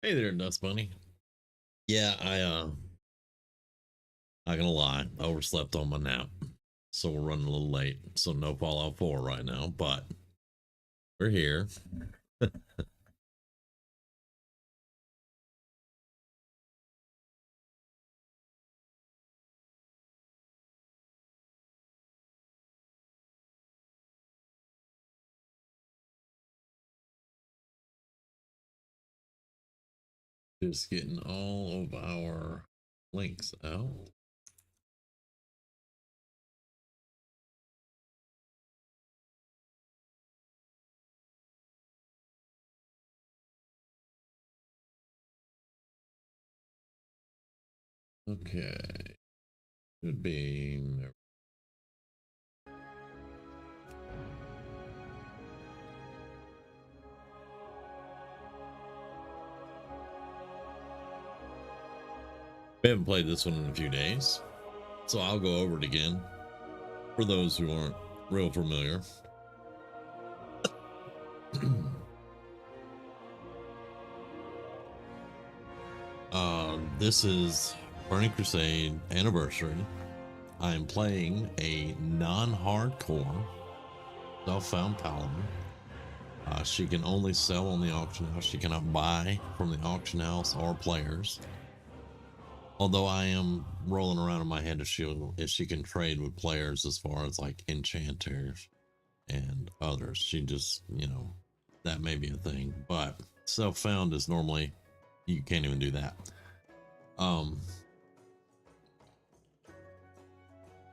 Hey there, Dust Bunny. Yeah, not gonna lie, I overslept on my nap. So we're running a little late. So no Fallout 4 right now, but we're here. Just getting all of our links out. Okay. Should be. We haven't played this one in a few days, so I'll go over it again for those who aren't real familiar. This is Burning Crusade Anniversary. I am playing a non-hardcore self-found Paladin. She can only sell on the auction house. She cannot buy from the auction house or players. Although I am rolling around in my head if she can trade with players as far as like enchanters and others. She just, that may be a thing. But self-found is normally you can't even do that.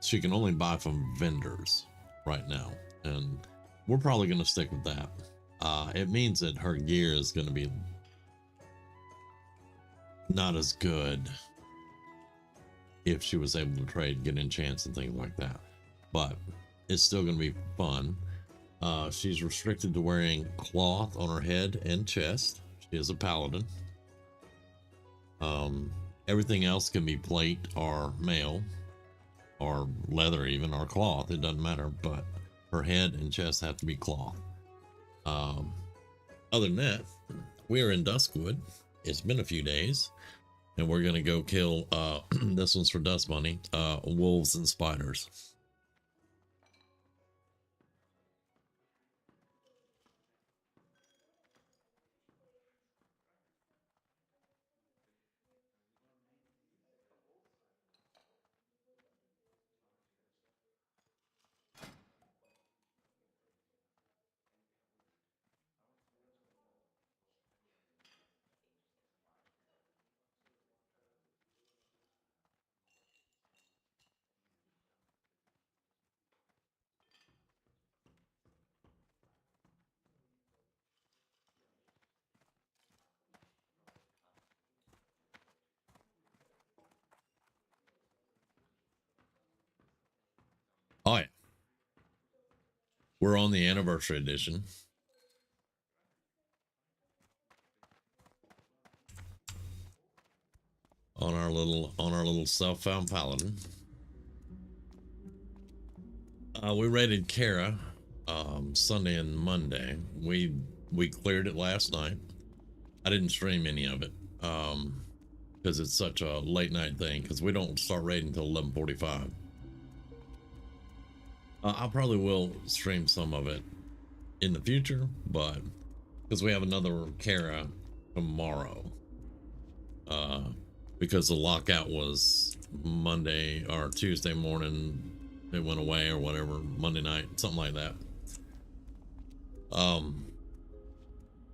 She can only buy from vendors right now, and we're probably going to stick with that. It means that her gear is going to be not as good if she was able to trade, get enchants and things like that, but it's still going to be fun. She's restricted to wearing cloth on her head and chest. She is a paladin. Everything else can be plate or mail or leather, even, or cloth. It doesn't matter, but her head and chest have to be cloth. Other than that, we're in Duskwood. It's been a few days, and we're gonna go kill this one's for Dust Bunny, wolves and spiders. Oh yeah, we're on the anniversary edition. On our little self-found paladin. We raided Kara Sunday and Monday. We cleared it last night. I didn't stream any of it because it's such a late night thing, because we don't start raiding until 11:45. I probably will stream some of it in the future, but because we have another Kara tomorrow, because the lockout was Monday or Tuesday morning, it went away or whatever, Monday night, something like that.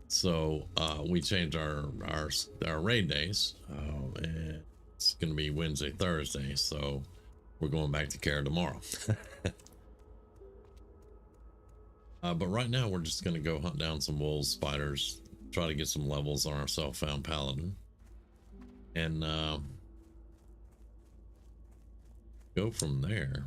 So we changed our raid days, and it's gonna be Wednesday, Thursday, so we're going back to Kara tomorrow. But right now we're just gonna go hunt down some wolves, spiders, try to get some levels on our self-found paladin, and go from there.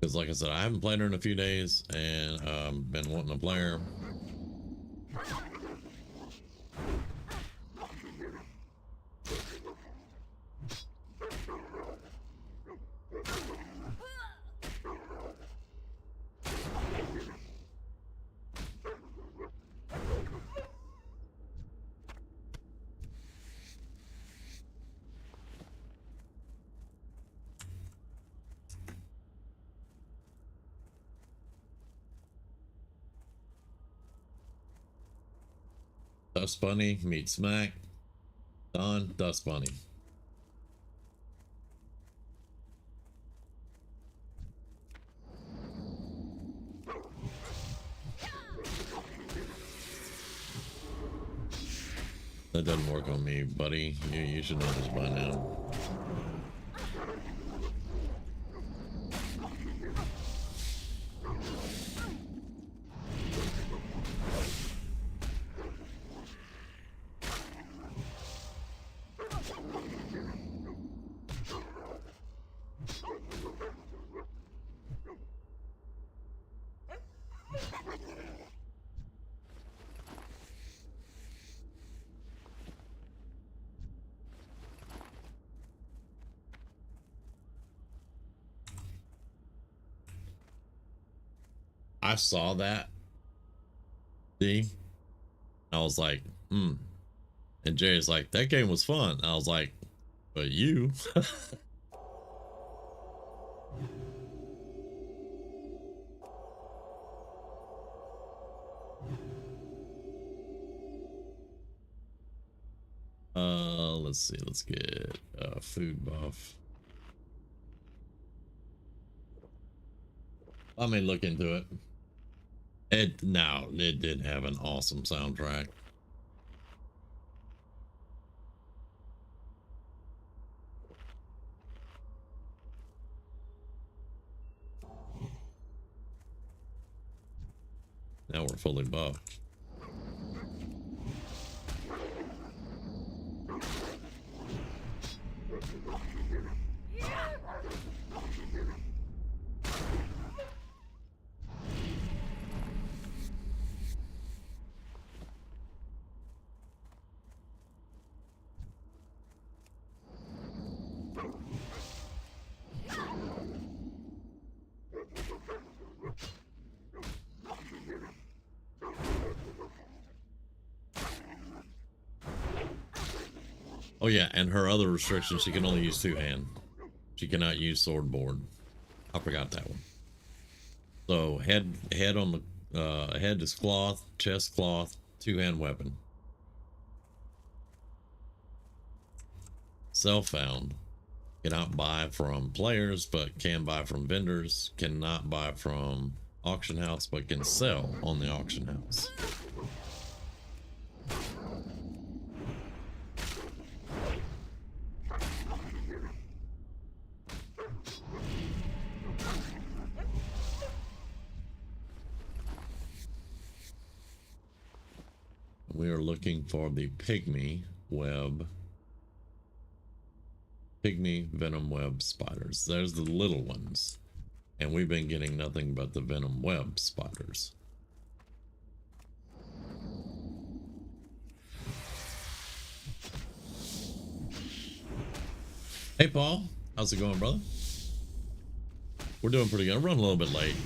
Because like I said, I haven't played her in a few days, and been wanting to play her. Dust Bunny meets Smack. Done. Dust Bunny. That doesn't work on me, buddy. You should know this by now. I saw that. See? I was like, And Jerry's like, that game was fun. I was like, but you. Let's see. Let's get food buff. I may look into it. It did have an awesome soundtrack. Now we're fully buffed. Oh yeah, and her other restriction, she can only use two-hand. She cannot use sword board. I forgot that one. So head on the head is cloth, chest cloth, two-hand weapon. Self-found. Cannot buy from players, but can buy from vendors. Cannot buy from auction house, but can sell on the auction house. We are looking for the pygmy venom web spiders. There's the little ones, and we've been getting nothing but the venom web spiders. Hey Paul, how's it going, brother? We're doing pretty good. I'm running a little bit late,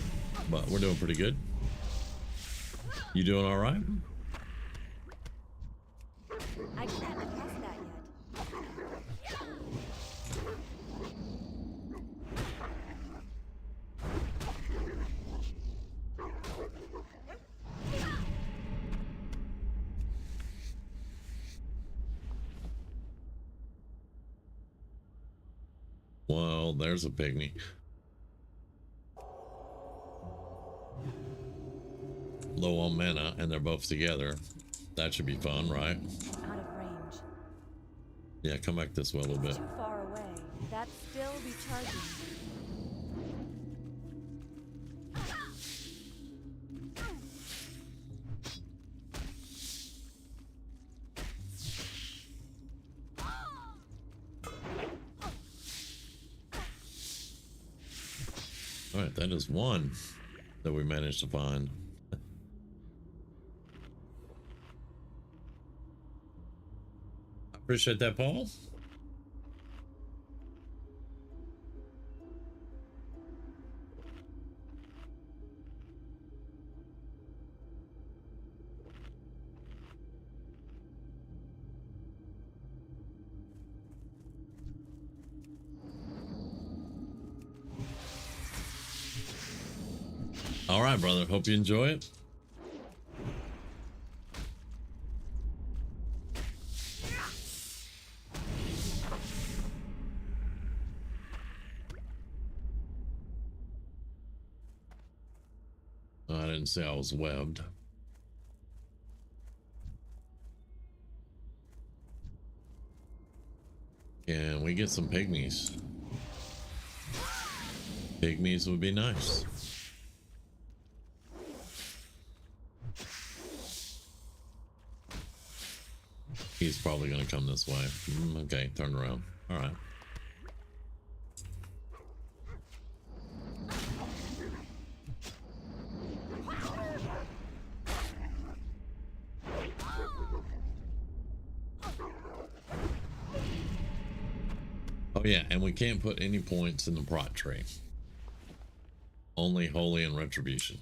but we're doing pretty good. You doing all right? I can't cast that yet. Well, there's a pygmy. Low on mana, and they're both together. That should be fun, right? Out of range. Yeah, come back this way a little bit. Too far away. That's still recharging. All right, that is one that we managed to find. Appreciate that, Paul. All right, brother. Hope you enjoy it. didn't say I was webbed. Can we get some pygmies? Pygmies would be nice. He's probably going to come this way. Okay, turn around. All right. Oh yeah, and we can't put any points in the prot tree. Only holy and retribution.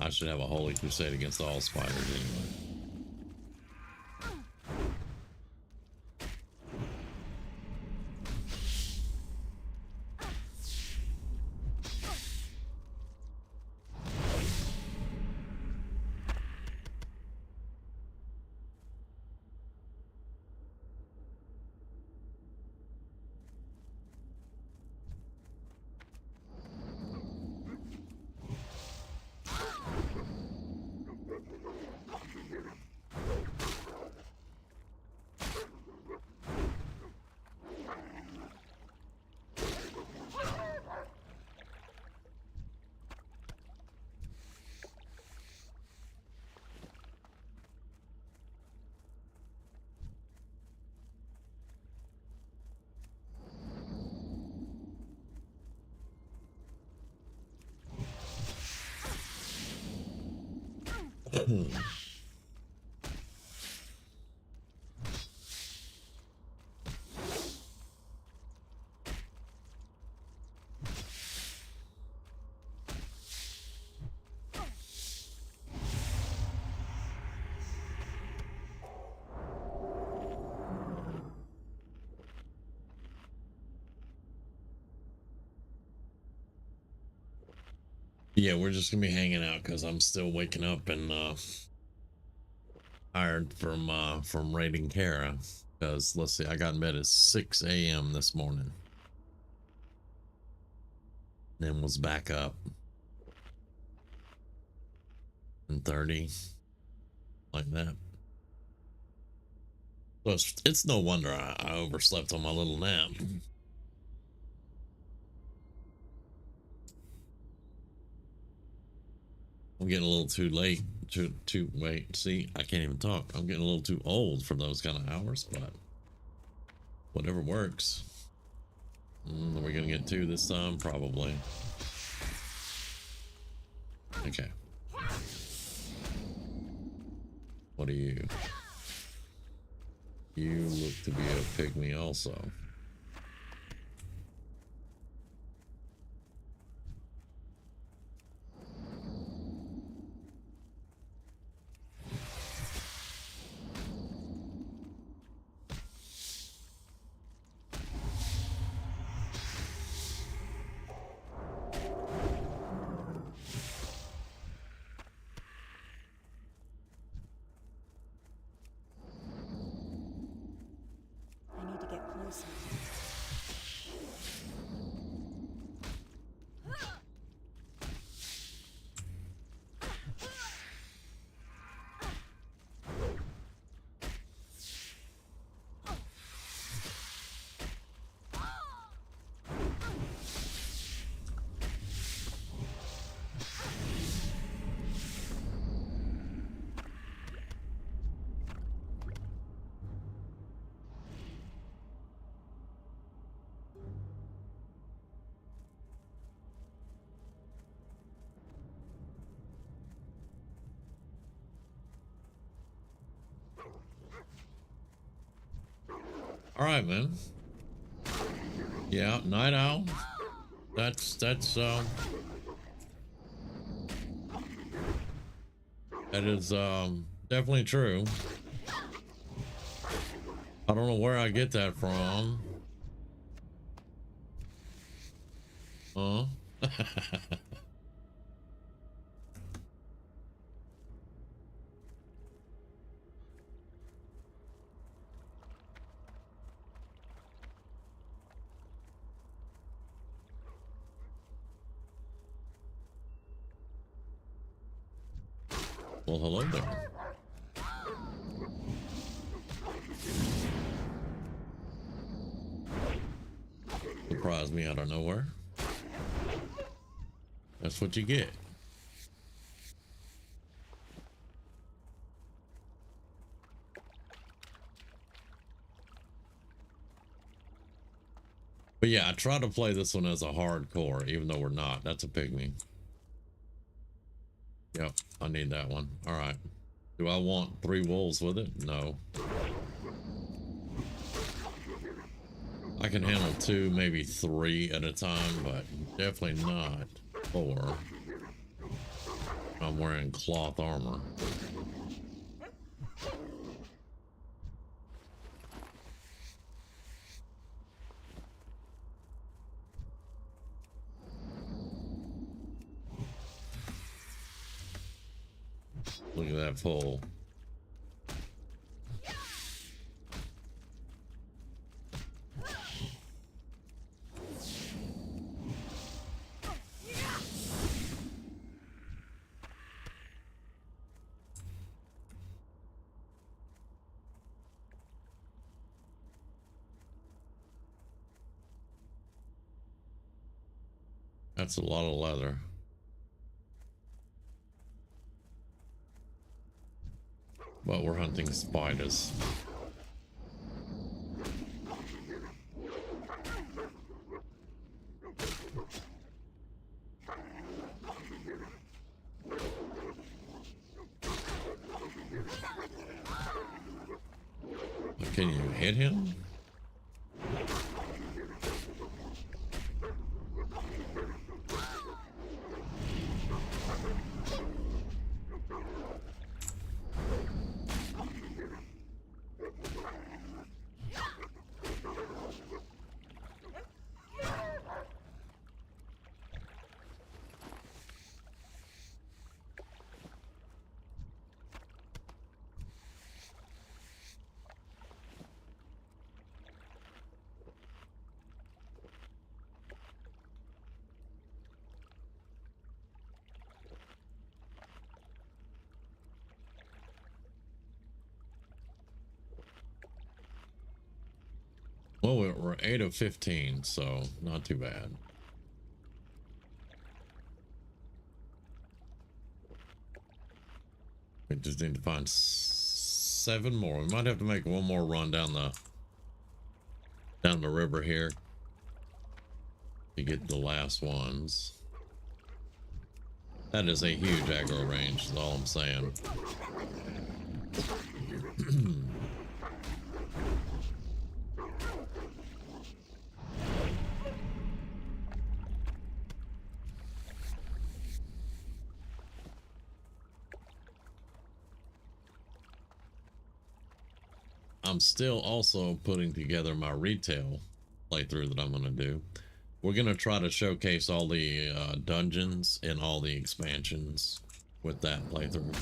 I should have a holy crusade against all spiders anyway. Yeah, we're just gonna be hanging out because I'm still waking up and tired from raiding Kara. Because let's see, I got in bed at 6 a.m. this morning, then was back up and 30 like that. So it's no wonder I overslept on my little nap. I'm getting a little too late to wait. See, I can't even talk. I'm getting a little too old for those kind of hours, but whatever works. Are we gonna get 2 this time? Probably. Okay. What are you? You look to be a pygmy also. All right, man. Yeah, night owl. That's that is definitely true. I don't know where I get that from. Huh? Well, hello there. Surprised me out of nowhere. That's what you get. But yeah, I try to play this one as a hardcore, even though we're not. That's a pygmy. Yep, I need that one. All right. Do I want 3 wolves with it? No. I can handle 2, maybe 3 at a time, but definitely not 4. I'm wearing cloth armor. Look at that pole. That's a lot of leather. But we're hunting spiders. Can you hit him? Well, we're 8 of 15, so not too bad. We just need to find 7 more. We might have to make one more run down the river here to get the last ones. That is a huge aggro range, is all I'm saying. I'm still also putting together my retail playthrough that I'm going to do. We're going to try to showcase all the dungeons and all the expansions with that playthrough.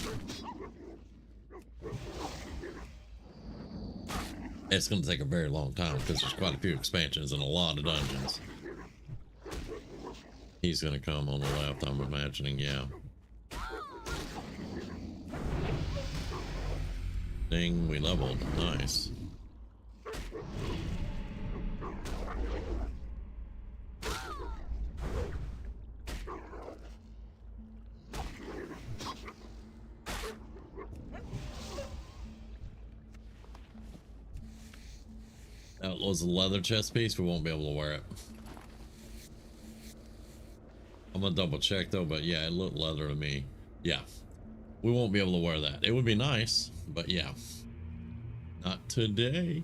It's going to take a very long time because there's quite a few expansions and a lot of dungeons. He's going to come on the left, I'm imagining, yeah. Ding, we leveled. Nice. That was a leather chest piece. We won't be able to wear it. I'm gonna double check though, but yeah, it looked leather to me. Yeah. We won't be able to wear that. It would be nice, but yeah. Not today.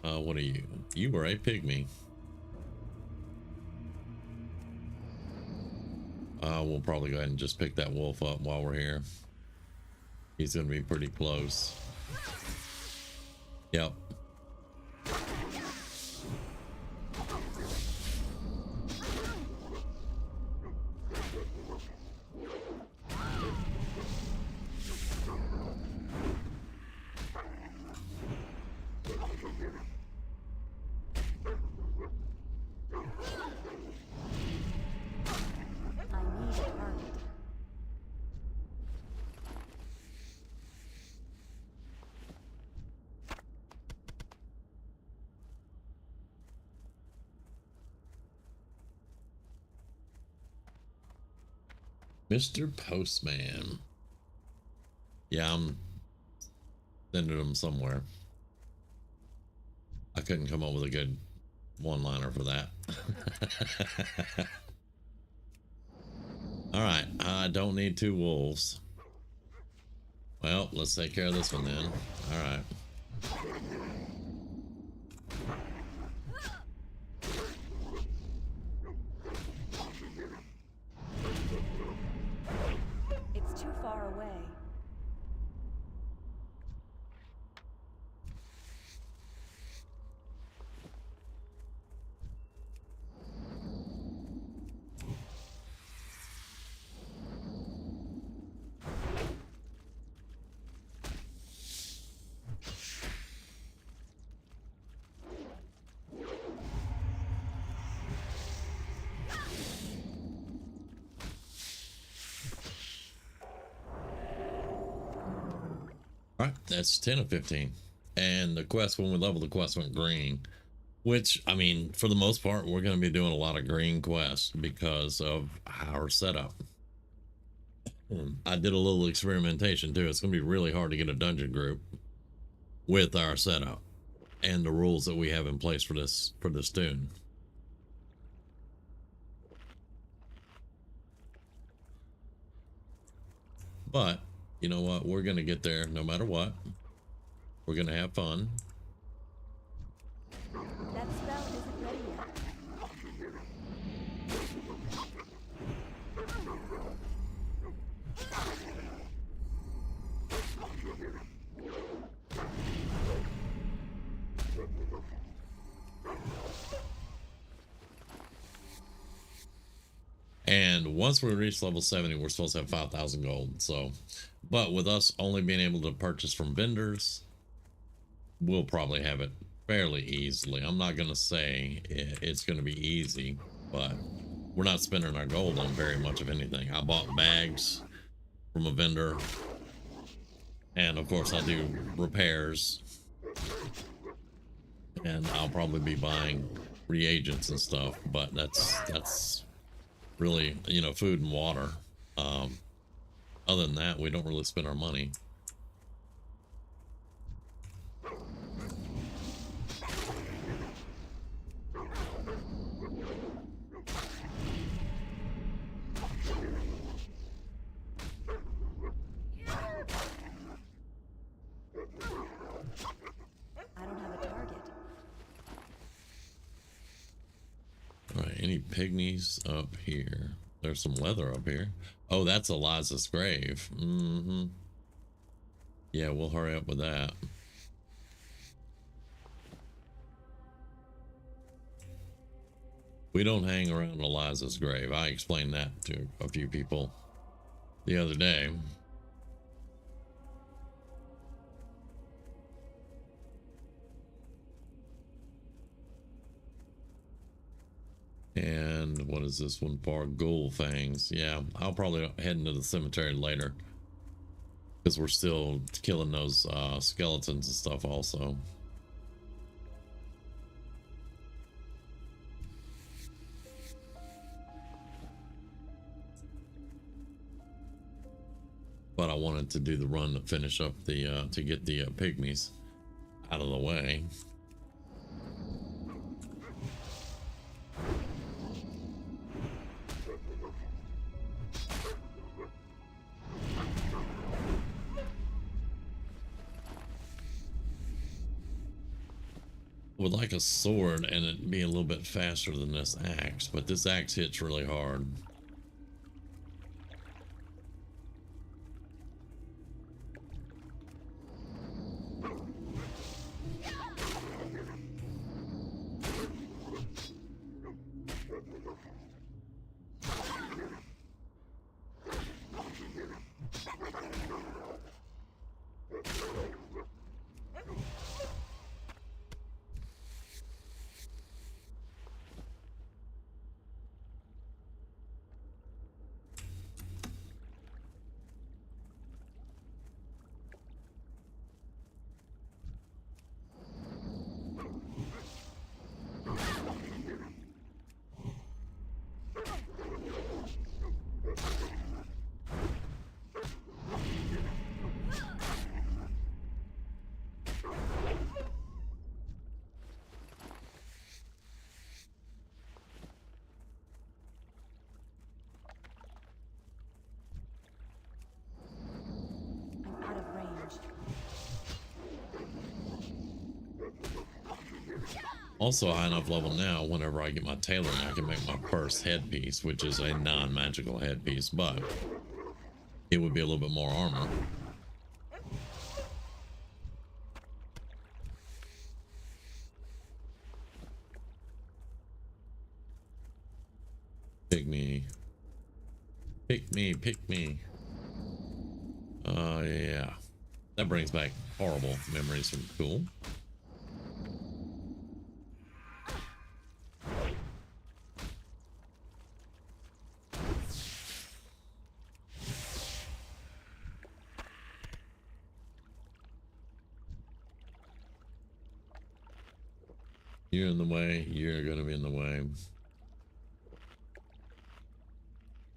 What are you? You were a pygmy. We'll probably go ahead and just pick that wolf up while we're here. He's gonna be pretty close. Yep. I need a target. Mr. Postman. Yeah, I'm sending him somewhere. I couldn't come up with a good one-liner for that. All right, I don't need 2 wolves. Well, let's take care of this one then. All right. It's too far away. All right, that's 10 of 15. And the quest, when we level, the quest went green, which, I mean, for the most part, we're going to be doing a lot of green quests because of our setup. I did a little experimentation too. It's going to be really hard to get a dungeon group with our setup and the rules that we have in place for this tune. But you know what? We're going to get there no matter what. We're going to have fun. That spell isn't ready yet. And once we reach level 70, we're supposed to have 5,000 gold. So, but with us only being able to purchase from vendors, we'll probably have it fairly easily. I'm not going to say it's going to be easy, but we're not spending our gold on very much of anything. I bought bags from a vendor, and of course I do repairs, and I'll probably be buying reagents and stuff, but that's really, you know, food and water. Other than that, we don't really spend our money. I don't have a target. All right, any pygmies up here? There's some leather up here. Oh, that's Eliza's grave. Yeah, we'll hurry up with that. We don't hang around Eliza's grave. I explained that to a few people the other day. And what is this one for? Ghoul fangs. Yeah, I'll probably head into the cemetery later because we're still killing those skeletons and stuff also. But I wanted to do the run to finish up the to get the pygmies out of the way. Would like a sword and it be a little bit faster than this axe, but this axe hits really hard. Also high enough level now, whenever I get my tailoring, I can make my first headpiece, which is a non-magical headpiece, but it would be a little bit more armor. Pick me. Pick me, pick me. Yeah. That brings back horrible memories from school. You're in the way. You're going to be in the way.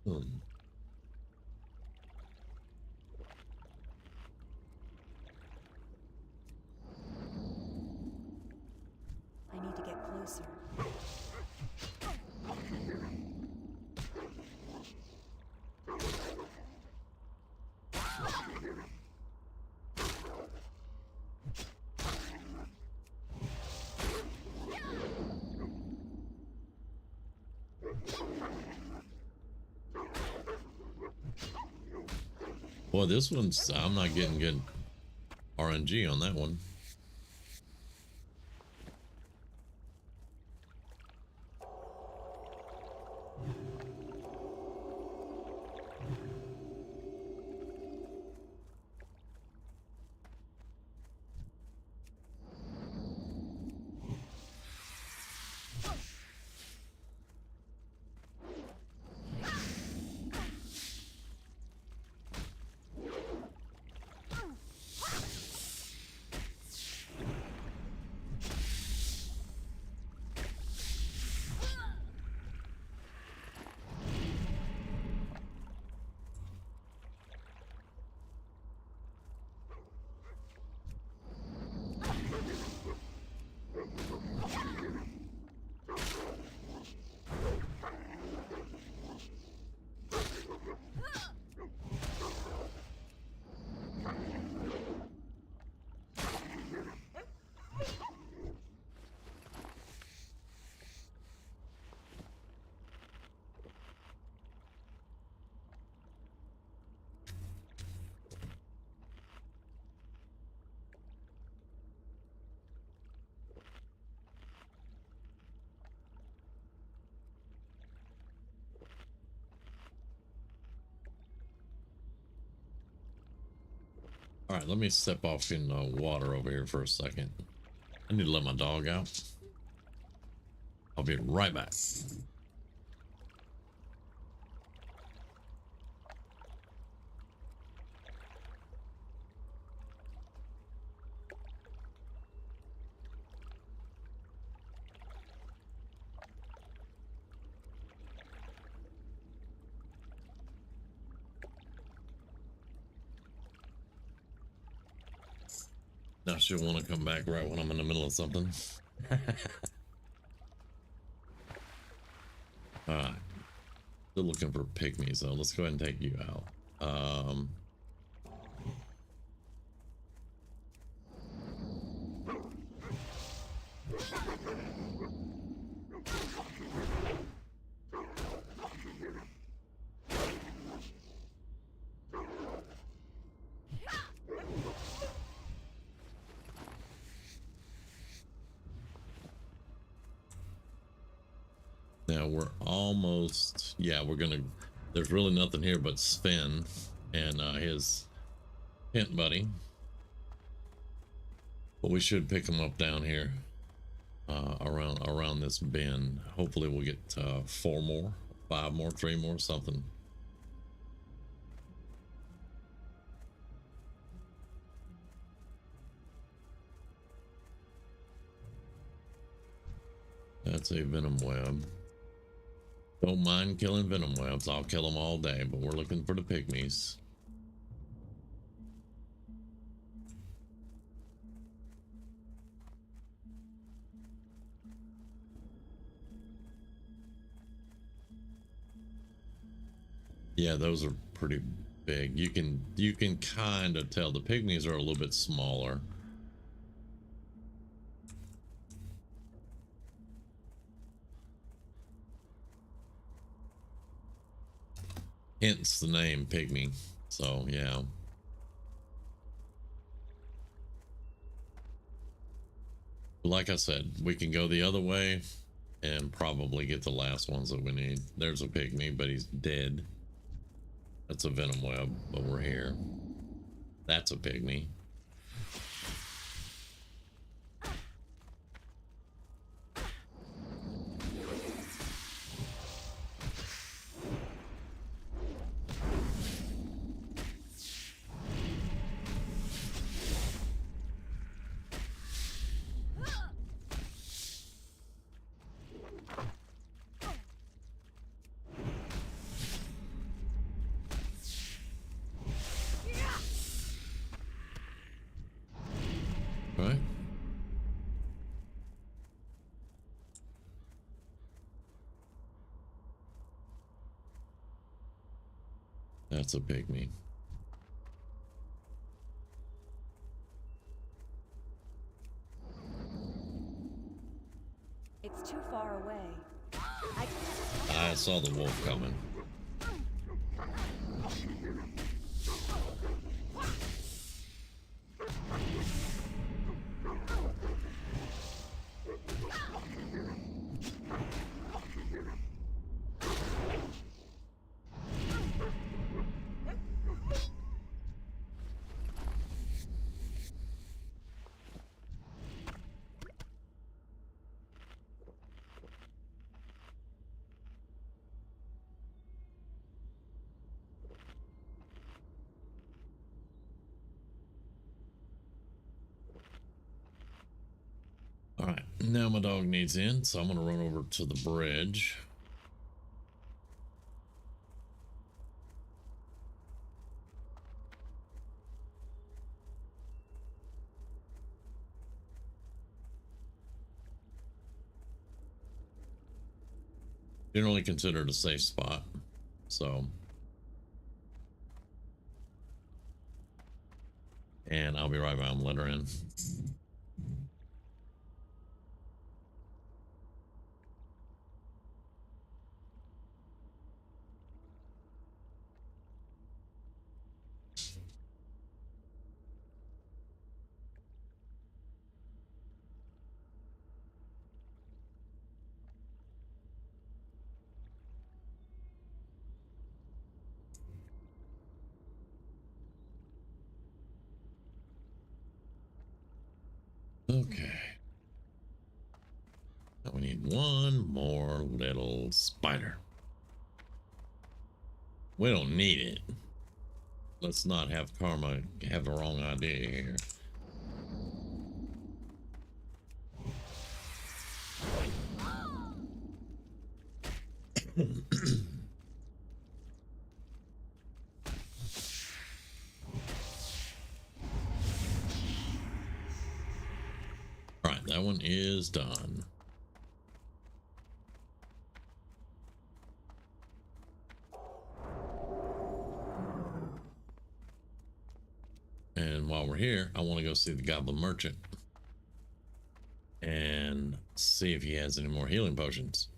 I need to get closer. Boy, this one's, I'm not getting good RNG on that one. All right, let me step off in water over here for a second. I need to let my dog out. I'll be right back. Now she'll want to come back right when I'm in the middle of something. Alright. Still looking for pygmies, so let's go ahead and take you out. Now we're almost, yeah, we're gonna, there's really nothing here but Sven and his tent buddy, but we should pick them up down here around this bend. Hopefully we'll get 4 more, 5 more, 3 more, something. That's a venom web. Don't mind killing venom webs. I'll kill them all day, but we're looking for the pygmies. Yeah, those are pretty big. You can kind of tell the pygmies are a little bit smaller. Hence the name Pygmy. So yeah. Like I said, we can go the other way and probably get the last ones that we need. There's a Pygmy, but he's dead. That's a venom web over here. That's a Pygmy. Right? That's a Pygmy. It's too far away. I saw the wolf coming. All right, now my dog needs in, so I'm gonna run over to the bridge. Generally considered a safe spot, so. And I'll be right back. I'm letting her in. Okay. Now we need one more little spider. We don't need it. Let's not have karma have the wrong idea here. All right, that one is done. And while we're here, I want to go see the Goblin Merchant and see if he has any more healing potions.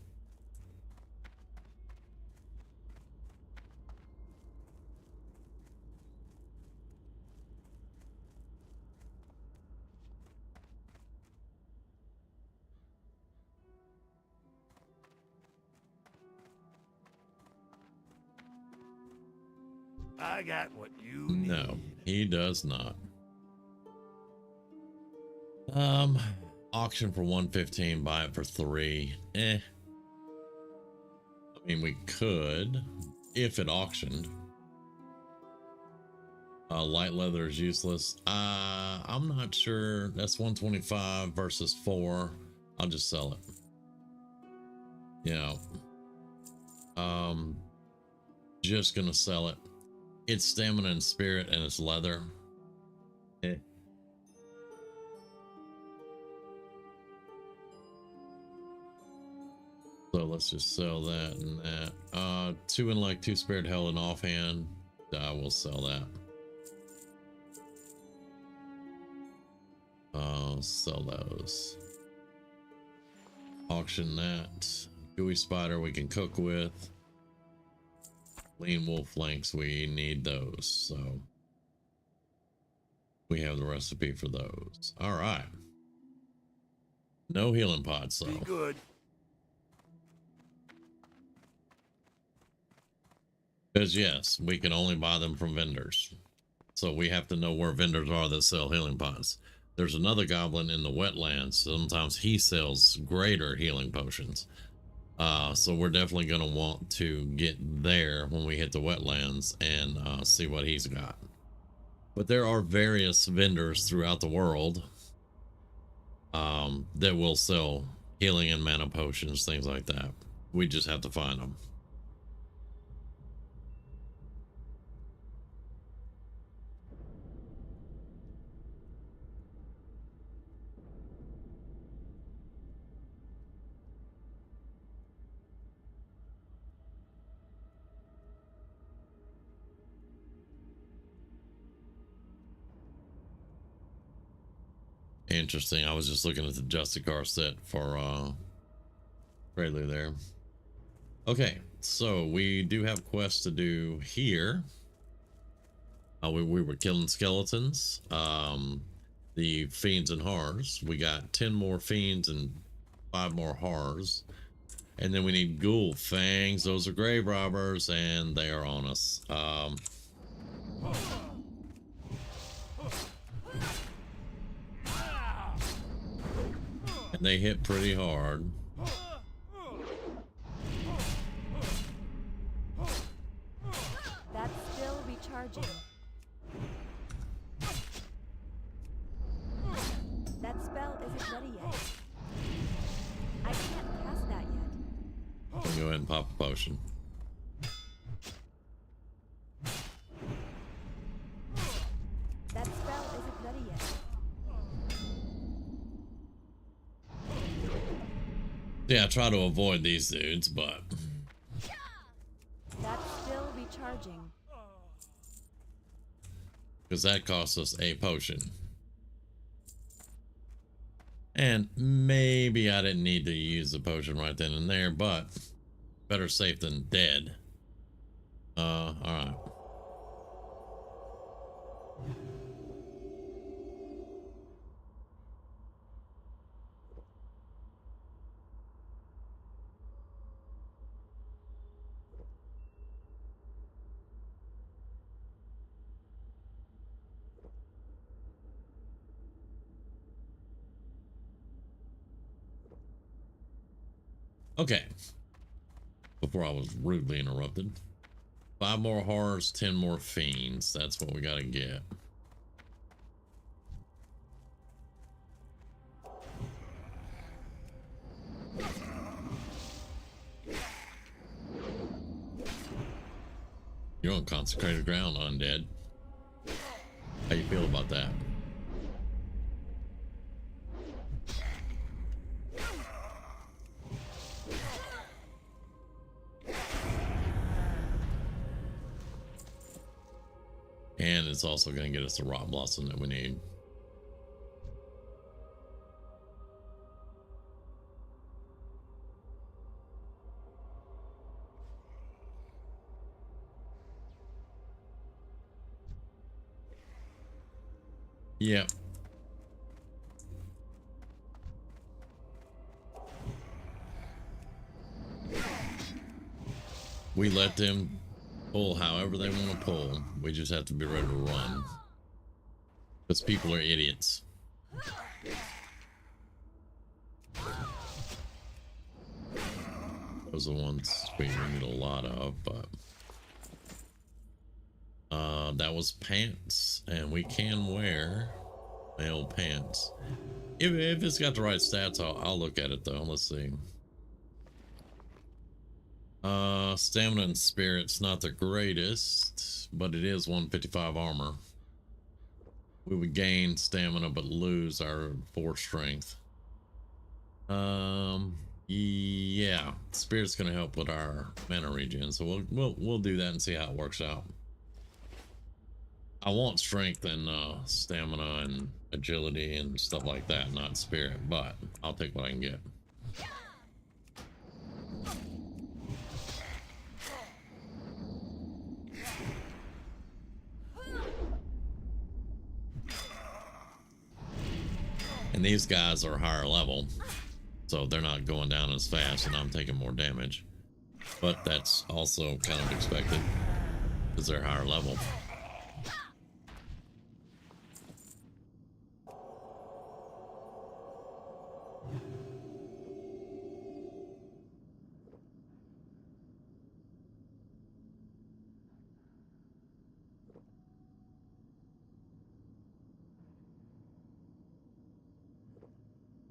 I got what you need. No, he does not. Auction for 115, buy it for 3. I mean, we could if it auctioned. Light leather is useless. I'm not sure. That's 125 versus 4. I'll just sell it. Yeah. Just gonna sell it. It's stamina and spirit, and it's leather. So let's just sell that and that. 2 intellect, 2 spirit, held and offhand. I will sell that. Sell those. Auction that. Gooey spider we can cook with. Lean wolf flanks, we need those, so we have the recipe for those. All right. No healing pods, Be though. good. Because yes, we can only buy them from vendors. So we have to know where vendors are that sell healing pods. There's another goblin in the wetlands. Sometimes he sells greater healing potions. So we're definitely going to want to get there when we hit the wetlands and see what he's got. But there are various vendors throughout the world that will sell healing and mana potions, things like that. We just have to find them. Interesting. I was just looking at the Justicar set for Prelude there. Okay, so we do have quests to do here. We were killing skeletons. The fiends and horrors. We got 10 more fiends and 5 more horrors. And then we need ghoul fangs. Those are grave robbers, and they are on us. And they hit pretty hard. That's still recharging. That spell isn't ready yet. I can't cast that yet. We'll go ahead and pop a potion. That spell isn't ready yet. Yeah, I try to avoid these dudes, but That's still recharging. because that costs us a potion. And maybe I didn't need to use the potion right then and there, but better safe than dead. All right. Okay. Before I was rudely interrupted. 5 more horrors, 10 more fiends. That's what we gotta get. You're on consecrated ground, undead. How you feel about that? And it's also going to get us the rot blossom that we need. Yep. We let them pull however they want to pull. We just have to be ready to run. Because people are idiots. Those are the ones we need a lot of, but that was pants, and we can wear male pants. If it's got the right stats, I'll look at it though. Let's see. Stamina and spirit's not the greatest, but it is 155 armor. We would gain stamina but lose our 4 strength. Yeah, spirit's gonna help with our mana regen, so we'll do that and see how it works out. I want strength and stamina and agility and stuff like that, not spirit, but I'll take what I can get. And these guys are higher level, so they're not going down as fast, and I'm taking more damage. But that's also kind of expected because they're higher level.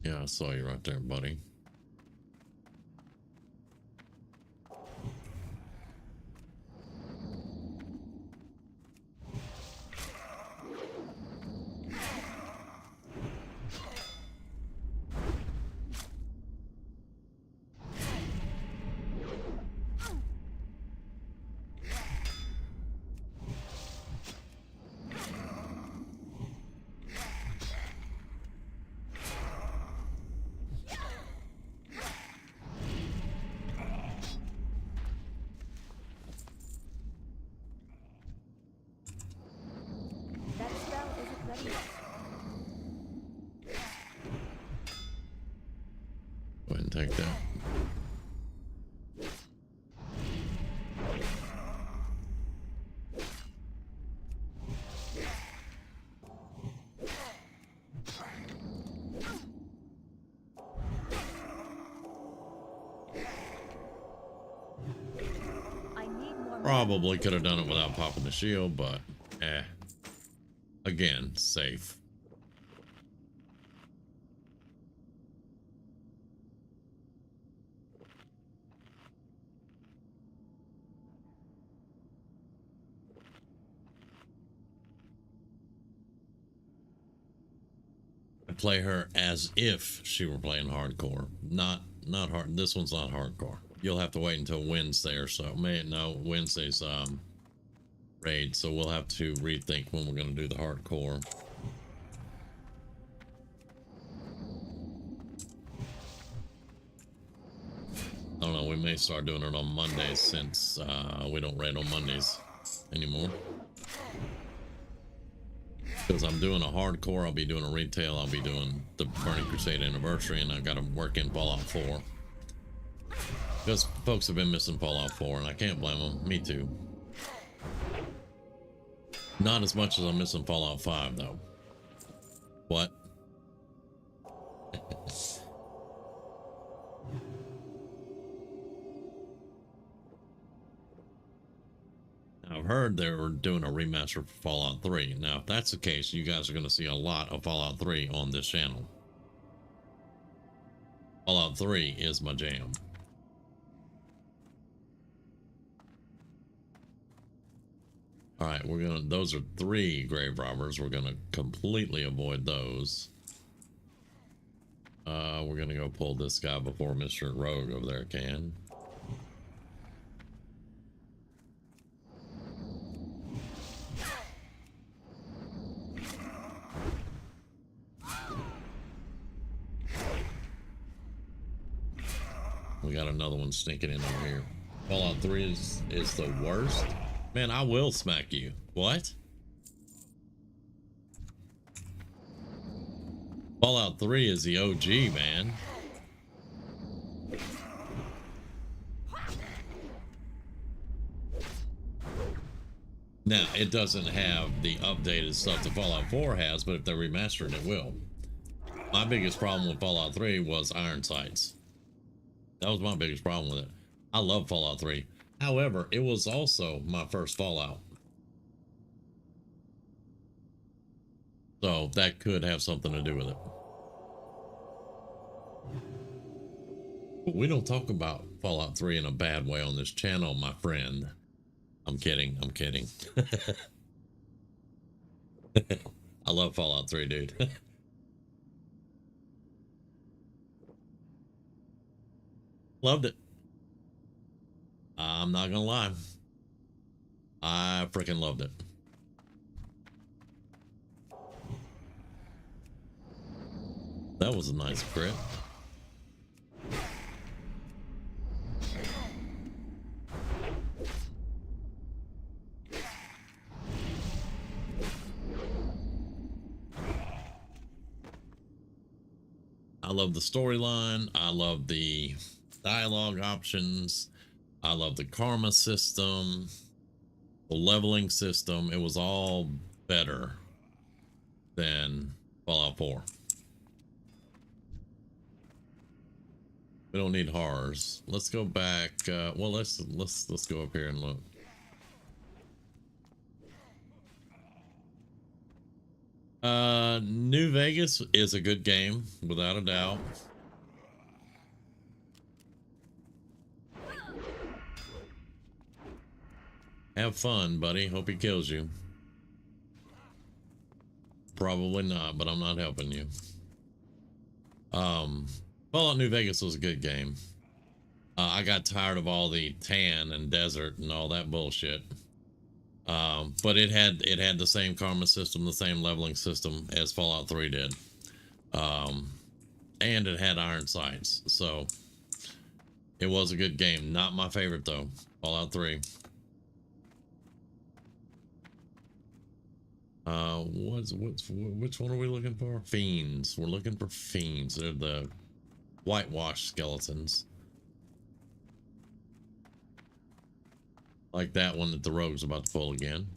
Yeah, I saw you right there, buddy. That spell isn't ready yet. Go ahead and take that. I need more mana. Probably could have done it without popping the shield, but again, safe. I play her as if she were playing hardcore. Not hard. This one's not hardcore. You'll have to wait until Wednesday or so. Wednesday's raid, so we'll have to rethink when we're going to do the hardcore. I don't know, we may start doing it on Mondays since we don't raid on Mondays anymore. Because I'm doing a hardcore, I'll be doing a retail, I'll be doing the Burning Crusade anniversary, and I've got to work in Fallout 4. Because folks have been missing Fallout 4, and I can't blame them. Me too. Not as much as I'm missing Fallout 5, though. What? I've heard they were doing a remaster for Fallout 3. Now, if that's the case, you guys are going to see a lot of Fallout 3 on this channel. Fallout 3 is my jam. All right, those are 3 grave robbers. We're gonna completely avoid those. We're gonna go pull this guy before Mr. Rogue over there can. We got another one sneaking in over here. Fallout 3 is the worst. Man, I will smack you. What? Fallout 3 is the OG, man. Now, it doesn't have the updated stuff that Fallout 4 has, but if they're remastered, it will. My biggest problem with Fallout 3 was iron sights. That was my biggest problem with it. I love Fallout 3. However, it was also my first Fallout. So that could have something to do with it. But we don't talk about Fallout 3 in a bad way on this channel, my friend. I'm kidding. I'm kidding. I love Fallout 3, dude. Loved it. I'm not gonna lie. I freaking loved it. That was a nice crit. I love the storyline. I love the dialogue options. I love the karma system, the leveling system. It was all better than Fallout 4. We don't need horrors. Let's go back. Well, let's go up here and look. New Vegas is a good game, without a doubt. Have fun, buddy. Hope he kills you. Probably not, but I'm not helping you. Fallout New Vegas was a good game. I got tired of all the tan and desert and all that bullshit. But it had the same karma system, the same leveling system as Fallout 3 did. And it had iron sights, so it was a good game. Not my favorite though, Fallout 3. Which one are we looking for? Fiends. We're looking for fiends. They're the whitewashed skeletons. Like that one that the rogue's about to pull again.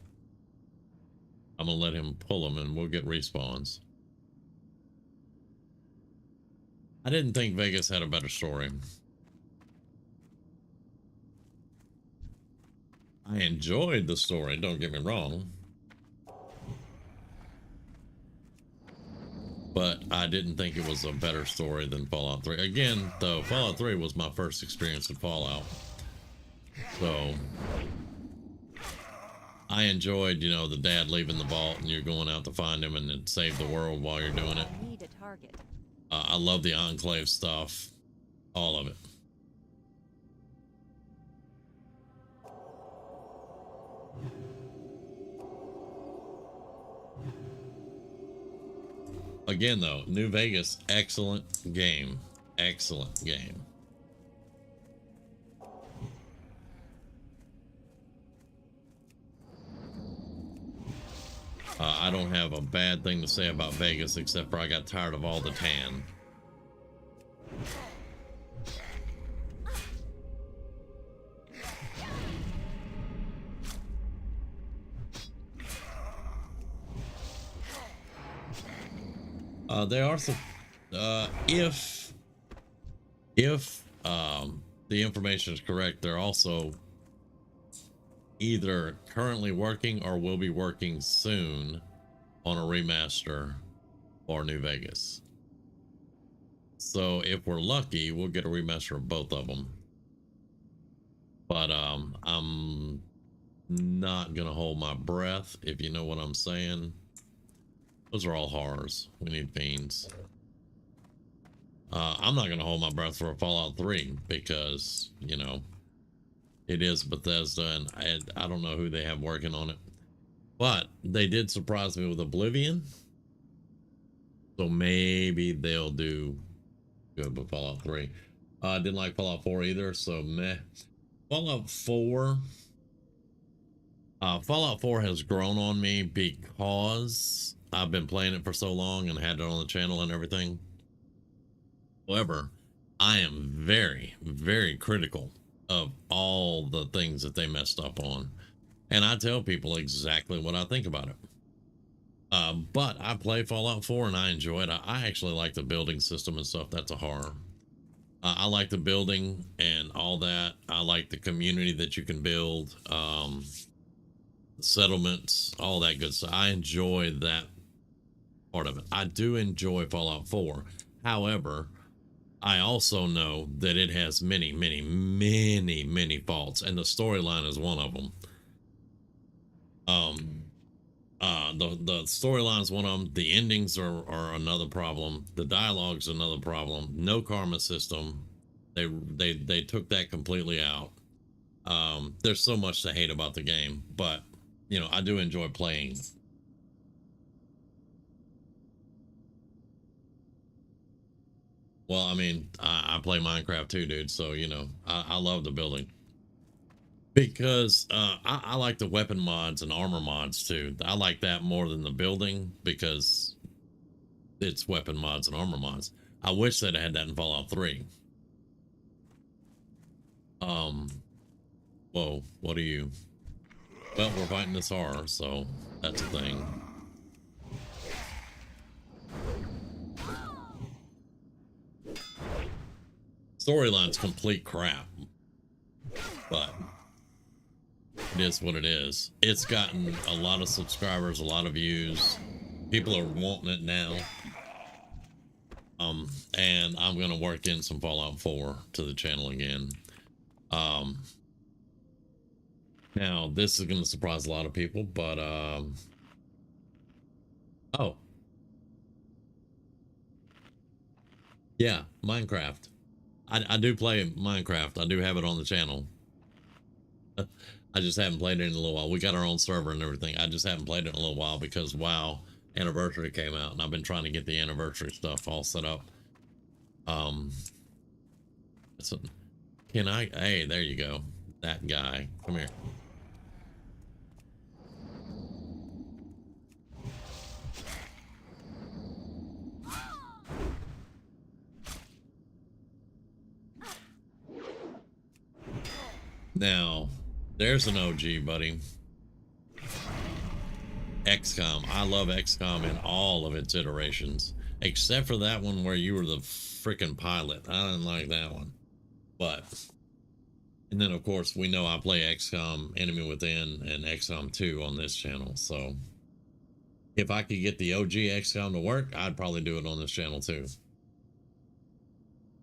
I'm gonna let him pull them and we'll get respawns. I didn't think Vegas had a better story. I enjoyed the story, don't get me wrong. But I didn't think it was a better story than Fallout 3. Again, though, Fallout 3 was my first experience in Fallout. So I enjoyed, you know, the dad leaving the vault and you're going out to find him and then save the world while you're doing it. I need a target. I love the Enclave stuff. All of it. Again, though, New Vegas, excellent game. Excellent game. I don't have a bad thing to say about Vegas, except for I got tired of all the tan. There are some, if the information is correct, they're also either currently working or will be working soon on a remaster for New Vegas. So if we're lucky, we'll get a remaster of both of them. But I'm not gonna hold my breath, if you know what I'm saying. Those are all horrors. We need fiends. I'm not gonna hold my breath for a Fallout 3 because, you know, it is Bethesda and I don't know who they have working on it. But they did surprise me with Oblivion. So maybe they'll do good with Fallout 3. I didn't like Fallout 4 either, so meh. Fallout 4 has grown on me because I've been playing it for so long and had it on the channel and everything. However, I am very, very critical of all the things that they messed up on. And I tell people exactly what I think about it. But I play Fallout 4 and I enjoy it. I actually like the building system and stuff. That's a horror. I like the building and all that. I like the community that you can build, settlements, all that good stuff. I enjoy that part of it. I do enjoy Fallout 4. However, I also know that it has many, many, many, many faults, and the storyline is one of them. The storyline is one of them. The endings are another problem. The dialogue's another problem. No karma system. They took that completely out. There's so much to hate about the game, but you know, I do enjoy playing. Well, I mean, I play Minecraft too, dude. So, you know, I love the building. Because I like the weapon mods and armor mods too. I like that more than the building because it's weapon mods and armor mods. I wish they'd had that in Fallout 3. Whoa, what are you? Well, we're fighting this horror, so that's a thing. Storyline's complete crap, but it is what it is. It's gotten a lot of subscribers, a lot of views. People are wanting it now. And I'm gonna work in some Fallout 4 to the channel again. Now this is gonna surprise a lot of people, but oh yeah, Minecraft. I do play Minecraft. I do have it on the channel. I just haven't played it in a little while. We got our own server and everything. I just haven't played it in a little while because WoW Anniversary came out, and I've been trying to get the anniversary stuff all set up. So can I? Hey, there you go. That guy. Come here. Now, there's an OG, buddy. XCOM. I love XCOM in all of its iterations, except for that one where you were the freaking pilot. I didn't like that one. But, and then of course, we know I play XCOM Enemy Within and XCOM 2 on this channel. So, if I could get the OG XCOM to work, I'd probably do it on this channel too.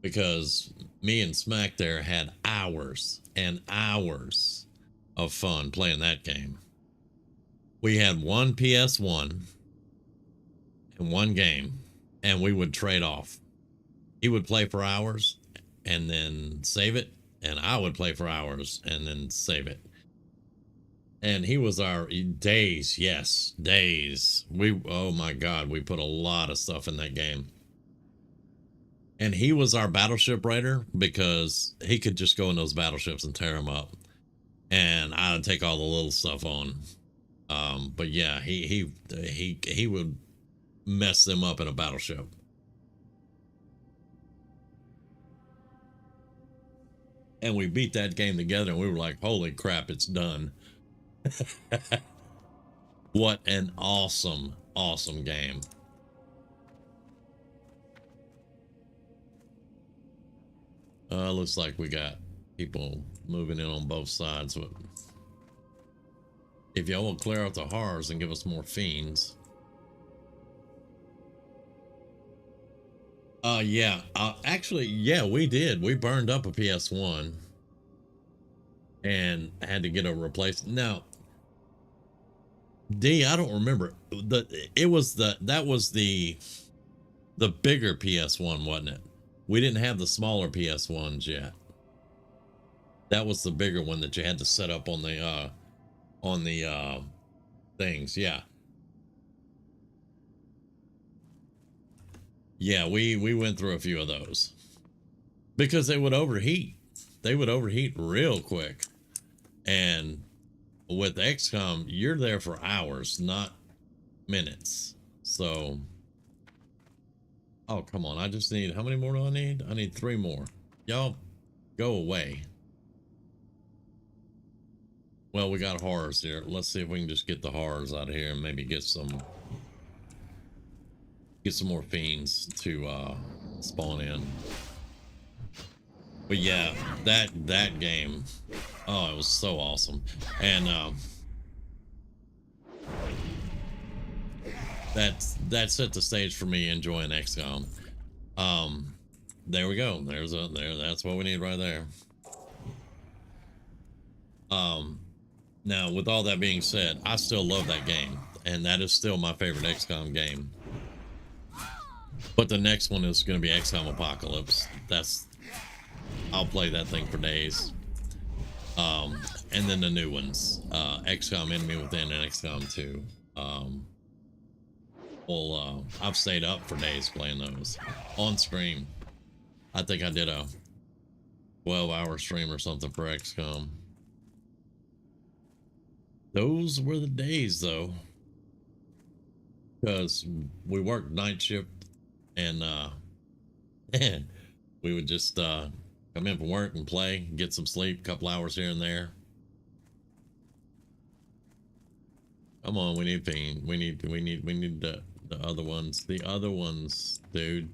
Because me and Smack there had hours and hours of fun playing that game. We had one PS1 and one game, and we would trade off. He would play for hours and then save it, and I would play for hours and then save it. And he was our days, yes, days. Oh my God, we put a lot of stuff in that game. And he was our battleship raider because he could just go in those battleships and tear them up. And I would take all the little stuff on. But yeah, he would mess them up in a battleship. And we beat that game together, and we were like, holy crap, it's done. What an awesome, awesome game. Looks like we got people moving in on both sides. But if y'all will clear out the horrors and give us more fiends. Yeah. Actually, yeah, we did. We burned up a PS1 and had to get a replacement. Now, D, I don't remember. That was the bigger PS1, wasn't it? We didn't have the smaller PS1s yet. That was the bigger one that you had to set up on the things. Yeah. Yeah, we went through a few of those because they would overheat. They would overheat real quick. And with XCOM, you're there for hours, not minutes. So, oh, come on. I just need, how many more do I need? I need 3 more. Y'all go away. Well, we got horrors here. Let's see if we can just get the horrors out of here and maybe get some more fiends to spawn in. But yeah, that game, oh, it was so awesome. And that set the stage for me enjoying XCOM. There we go. That's what we need right there. Now, with all that being said, I still love that game, and that is still my favorite XCOM game. But the next one is going to be XCOM Apocalypse. I'll play that thing for days. And then the new ones, XCOM Enemy Within and XCOM 2. I've stayed up for days playing those on stream. I think I did a 12-hour stream or something for XCOM. Those were the days, though, because we worked night shift, and And we would just come in from work and play, get some sleep, a couple hours here and there. Come on, we need pain. We need the other ones. The other ones, dude.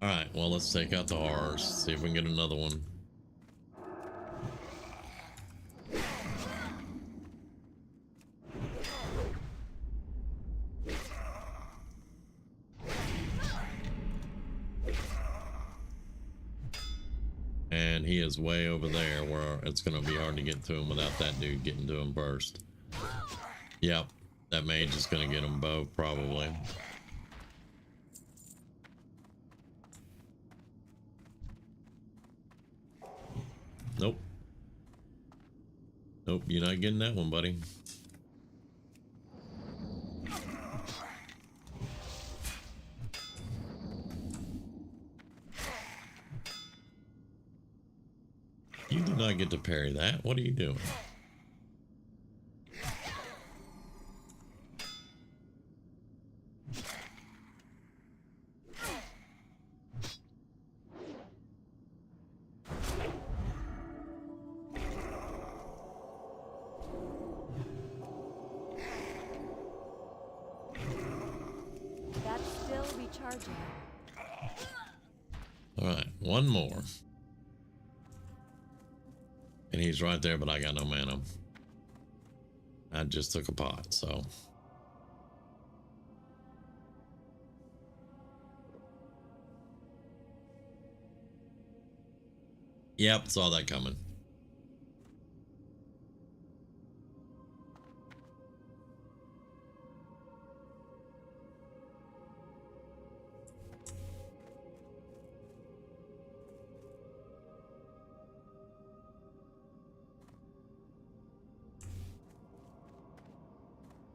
All right, well, let's take out the horrors. See if we can get another one. And he is way over there where it's going to be hard to get to him without that dude getting to him first. Yep, that mage is going to get them both probably. Nope. Nope, you're not getting that one, buddy. You do not get to parry that. What are you doing? That's still recharging. All right, one more. And he's right there, but I got no mana. I just took a pot, so. Yep, saw that coming.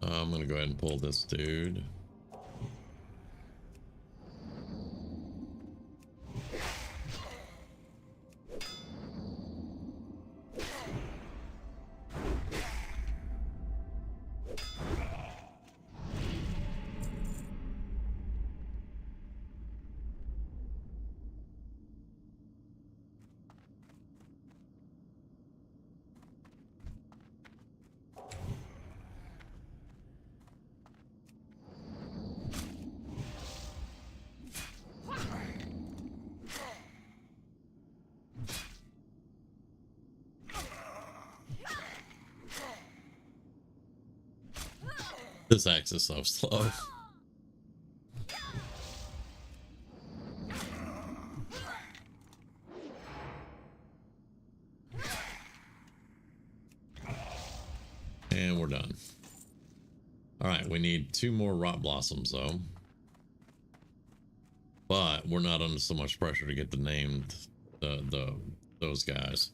I'm gonna go ahead and pull this dude. This axe is so slow. And we're done. All right, we need 2 more rot blossoms though. But we're not under so much pressure to get the named those guys.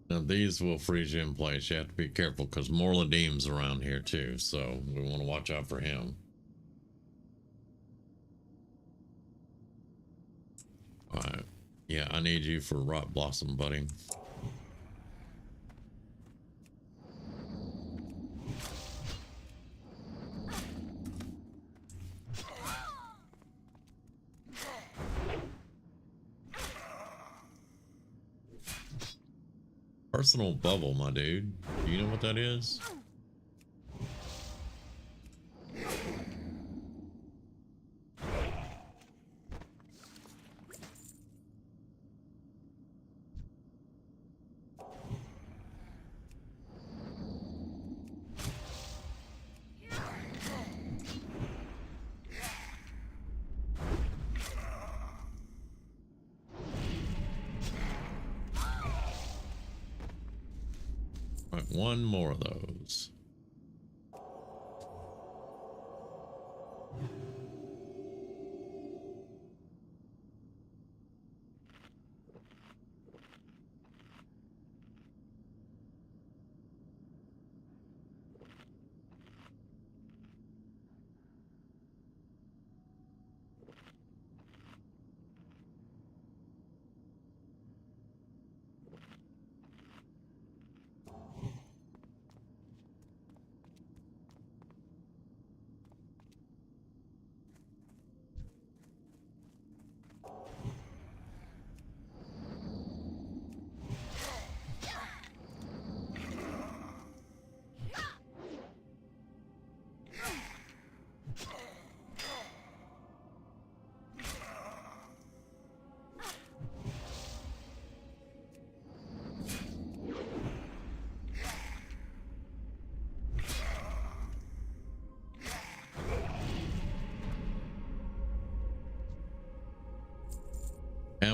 Now these will freeze you in place. You have to be careful because Morladim's around here too, so we want to watch out for him. Alright. Yeah, I need you for Rot Blossom, buddy. Personal bubble, my dude. Do you know what that is? One more of those.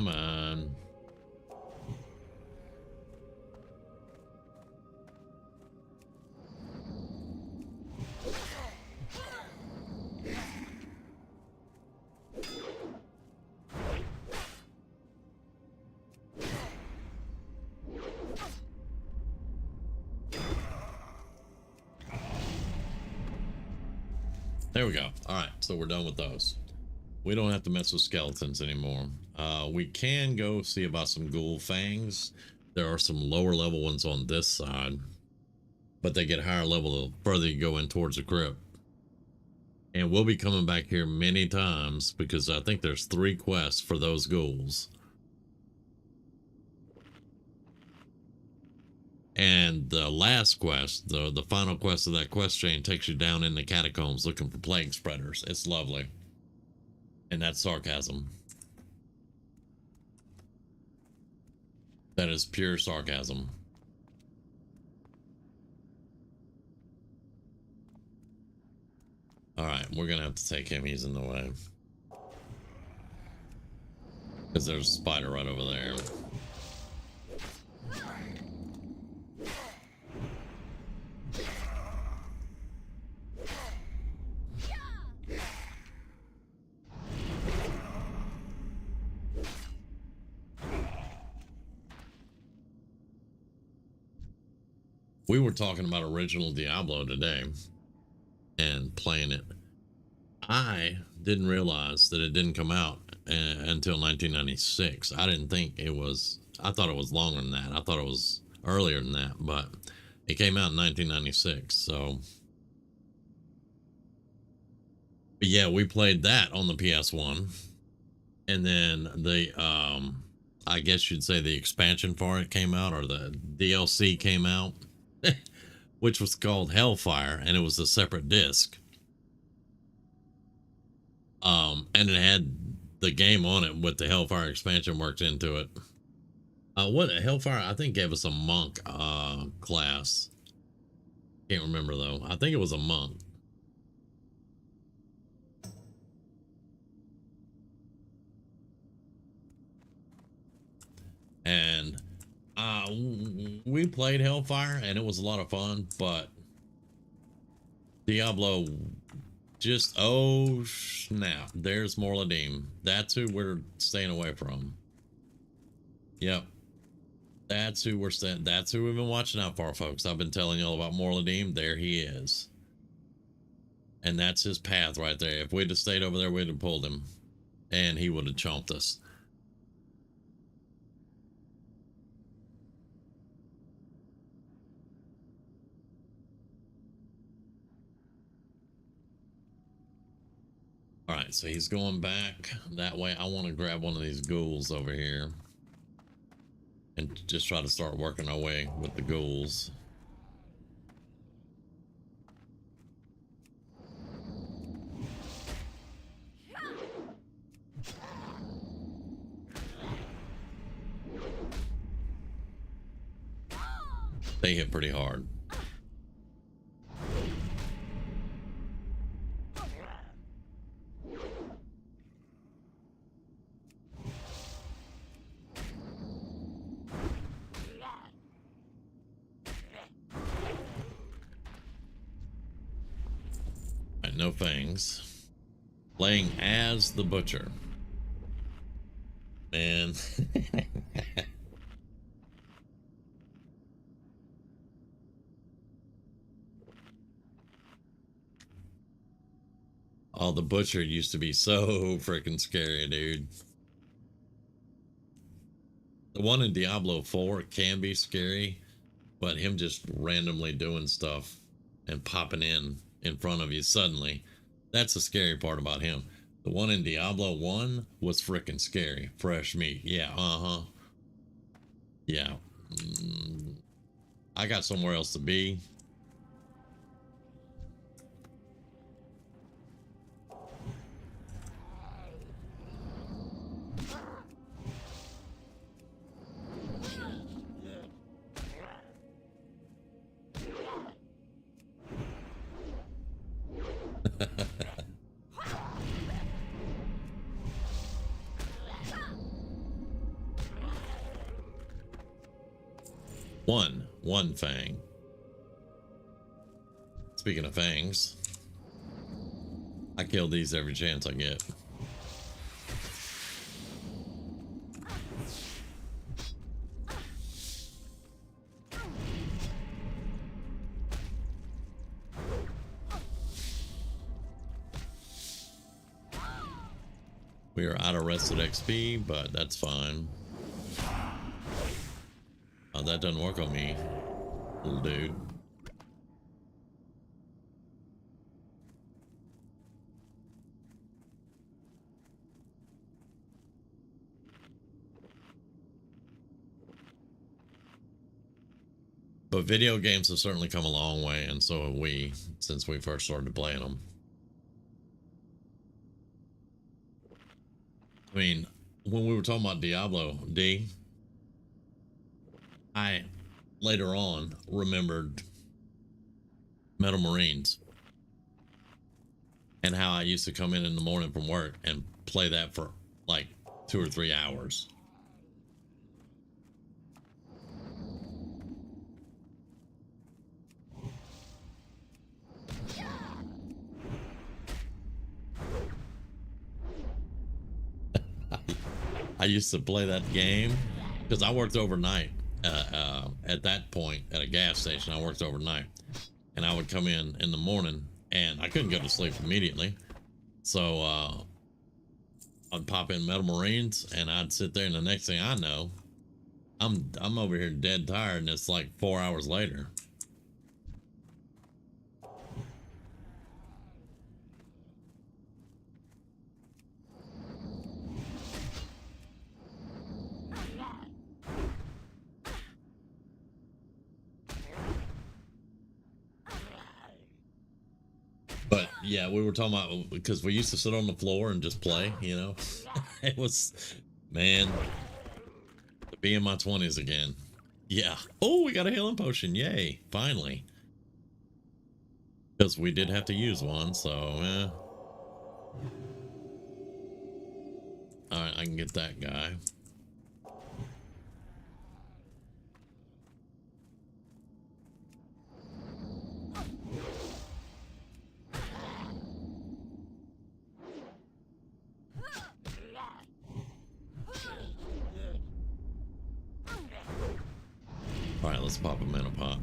Come on. There we go. All right, so we're done with those. We don't have to mess with skeletons anymore. We can go see about some ghoul fangs. There are some lower level ones on this side, but they get higher level the further you go in towards the crypt. And we'll be coming back here many times because I think there's 3 quests for those ghouls. And the last quest, the final quest of that quest chain, takes you down in the catacombs looking for plague spreaders. It's lovely. And that's sarcasm. That is pure sarcasm. Alright, we're gonna have to take him. He's in the way. Because there's a spider right over there. We were talking about original Diablo today and playing it. I didn't realize that it didn't come out until 1996. I didn't think it was, I thought it was longer than that. I thought it was earlier than that, but it came out in 1996. So, but yeah, we played that on the PS1. And then the, I guess you'd say the expansion for it came out, or the DLC came out. Which was called Hellfire, and it was a separate disc. And it had the game on it with the Hellfire expansion worked into it. What Hellfire, I think, gave us a monk class. Can't remember though. I think it was a monk. And we played Hellfire and it was a lot of fun, but Diablo just, oh snap, there's Morladim. That's who we're staying away from. Yep, that's who we're staying, that's who we've been watching out for, folks. I've been telling y'all about Morladim. There he is, and that's his path right there. If we'd have stayed over there, we'd have pulled him and he would have chomped us. All right, so he's going back that way. I want to grab one of these ghouls over here and just try to start working our way with the ghouls. They hit pretty hard. No fangs. Playing as the butcher. Man. Oh, the butcher used to be so freaking scary, dude. The one in Diablo 4 can be scary, but him just randomly doing stuff and popping in front of you suddenly, that's the scary part about him. The one in Diablo 1 was freaking scary. Fresh meat. Yeah, yeah. I got somewhere else to be. One fang. Speaking of fangs, I kill these every chance I get. We are out of rested XP, but that's fine. Oh, that doesn't work on me, little dude. But video games have certainly come a long way, and so have we, since we first started playing them. I mean, when we were talking about Diablo D, I later on remembered Metal Marines and how I used to come in the morning from work and play that for like 2 or 3 hours. I used to play that game because I worked overnight. At that point, at a gas station, I worked overnight, and I would come in the morning, and I couldn't go to sleep immediately, so I'd pop in Metal Marines, and I'd sit there, and the next thing I know, I'm over here dead tired, and it's like 4 hours later. But yeah, we were talking about, because we used to sit on the floor and just play, you know. It was, man, to be in my 20s again. Yeah. Oh, we got a healing potion. Yay. Finally. Because we did have to use one, so Alright, I can get that guy. Alright, let's pop him in a pot.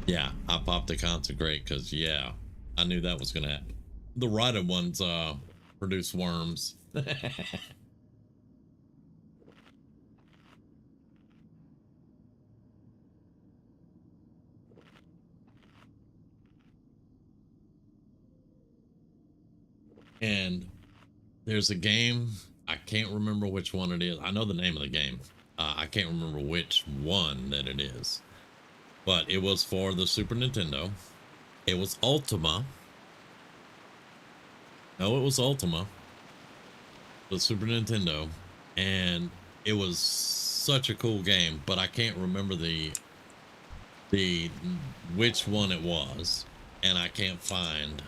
Yeah, I popped the consecrate because, yeah, I knew that was going to happen. The rotted ones produce worms. And there's a game, I can't remember which one it is. I know the name of the game. I can't remember which one that it is. But it was for the Super Nintendo. It was Ultima. No, it was Ultima. The Super Nintendo. And it was such a cool game, but I can't remember the which one it was. And I can't find.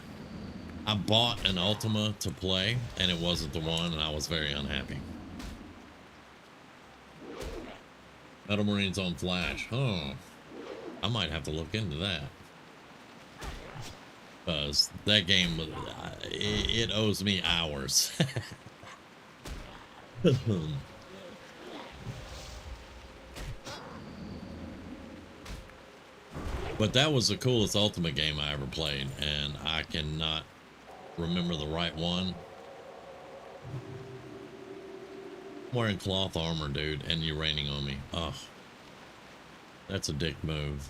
I bought an Ultima to play, and it wasn't the one, and I was very unhappy. Metal Marines on Flash. Huh. I might have to look into that. Because that game, it owes me hours. But that was the coolest Ultimate game I ever played, and I cannot remember the right one. I'm wearing cloth armor, dude, and you're raining on me. Ugh. That's a dick move.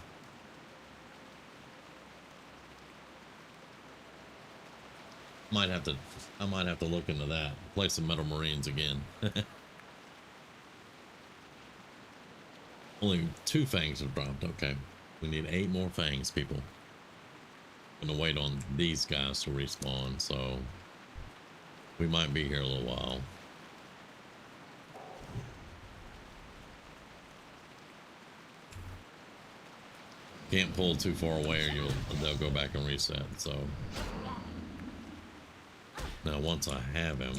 I might have to look into that. Play some Metal Marines again. Only 2 fangs have dropped. Okay. We need 8 more fangs, people. I'm gonna wait on these guys to respawn, so we might be here a little while. Can't pull too far away or they'll go back and reset. So now once I have him,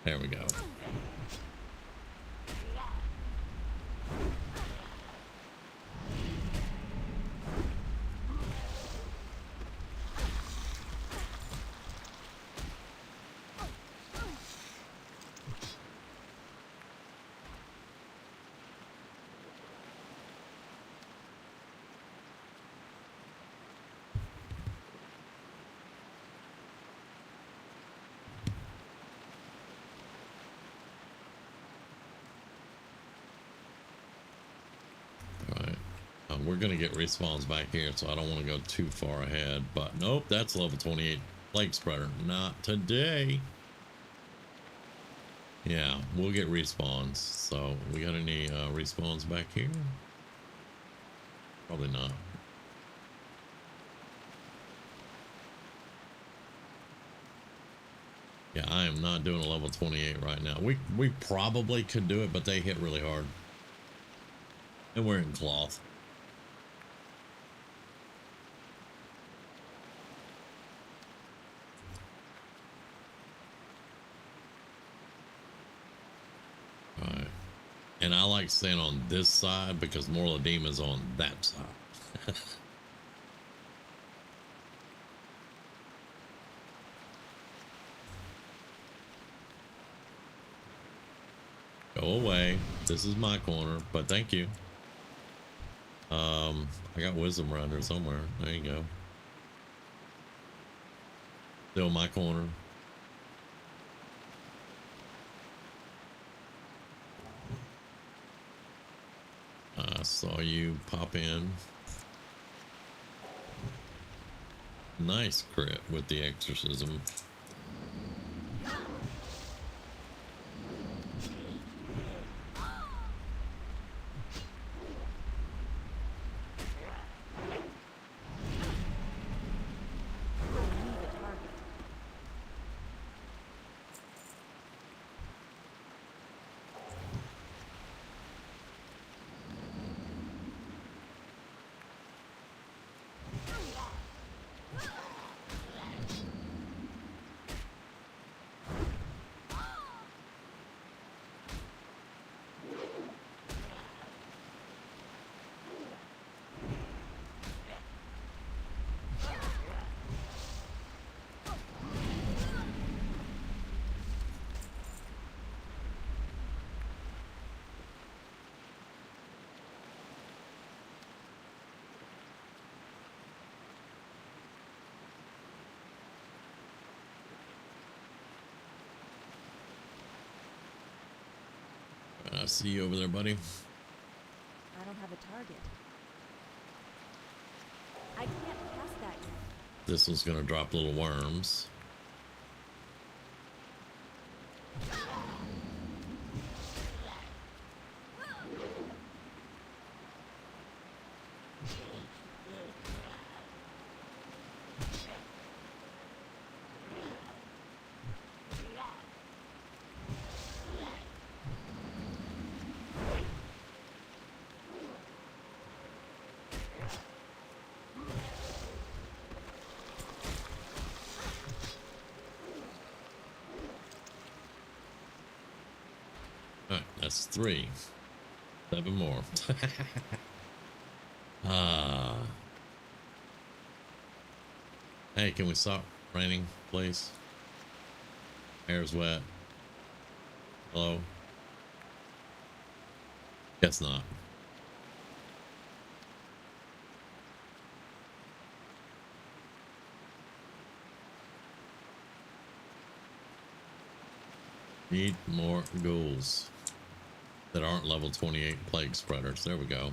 there we go. We're gonna get respawns back here, so I don't want to go too far ahead. But nope, that's level 28 plague spreader. Not today. Yeah, we'll get respawns. So we got any respawns back here? Probably not. Yeah, I am not doing a level 28 right now. We probably could do it, but they hit really hard. And we're in cloth. Alright. And I like staying on this side because Morladim is on that side. Go away. This is my corner, but thank you. I got wisdom around here somewhere. There you go. Still my corner. I saw you pop in. Nice crit with the exorcism. I see you over there, buddy. I don't have a target. I can't cast that yet. This one's gonna drop little worms. That's 3. 7 more. Hey, can we stop raining, please? Hair's wet. Hello? Guess not. Need more ghouls that aren't level 28 plague spreaders. There we go.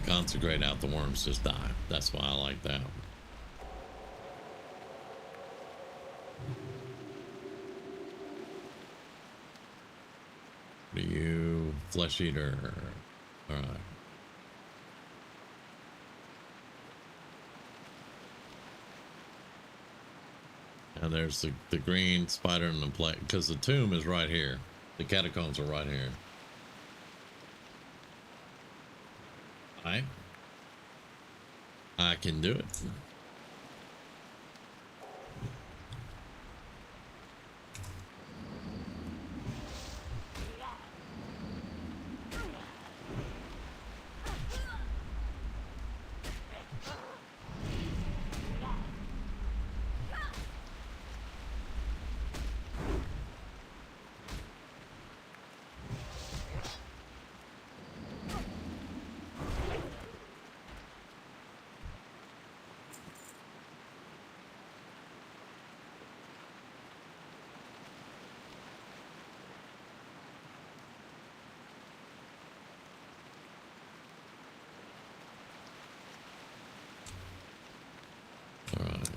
consecrate out, the worms just die. That's why I like that. What are you? Flesh eater. All right. And there's the green spider in the plate, because the tomb is right here. The catacombs are right here. I can do it. All right.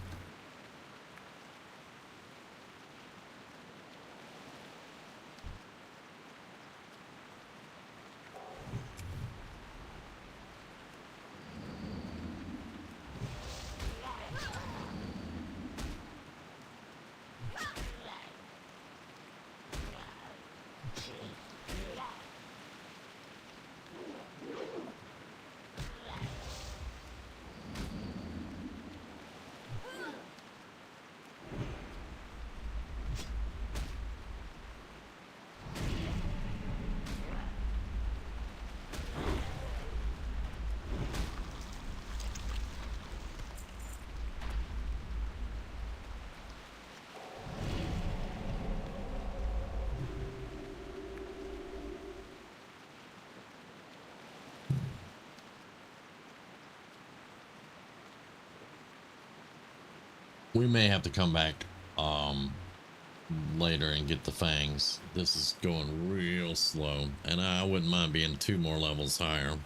We may have to come back later and get the fangs. This is going real slow, and I wouldn't mind being 2 more levels higher.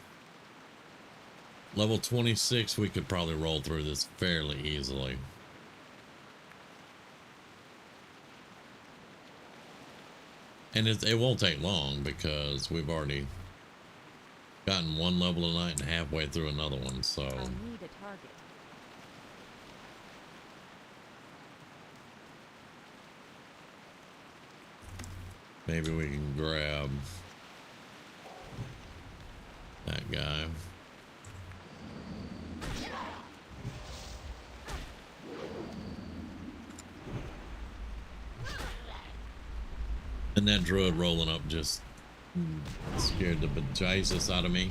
Level 26, we could probably roll through this fairly easily. And it won't take long because we've already gotten 1 level tonight and halfway through another one, so I need a target. maybe we can grab that guy. And that druid rolling up just scared the bejesus out of me.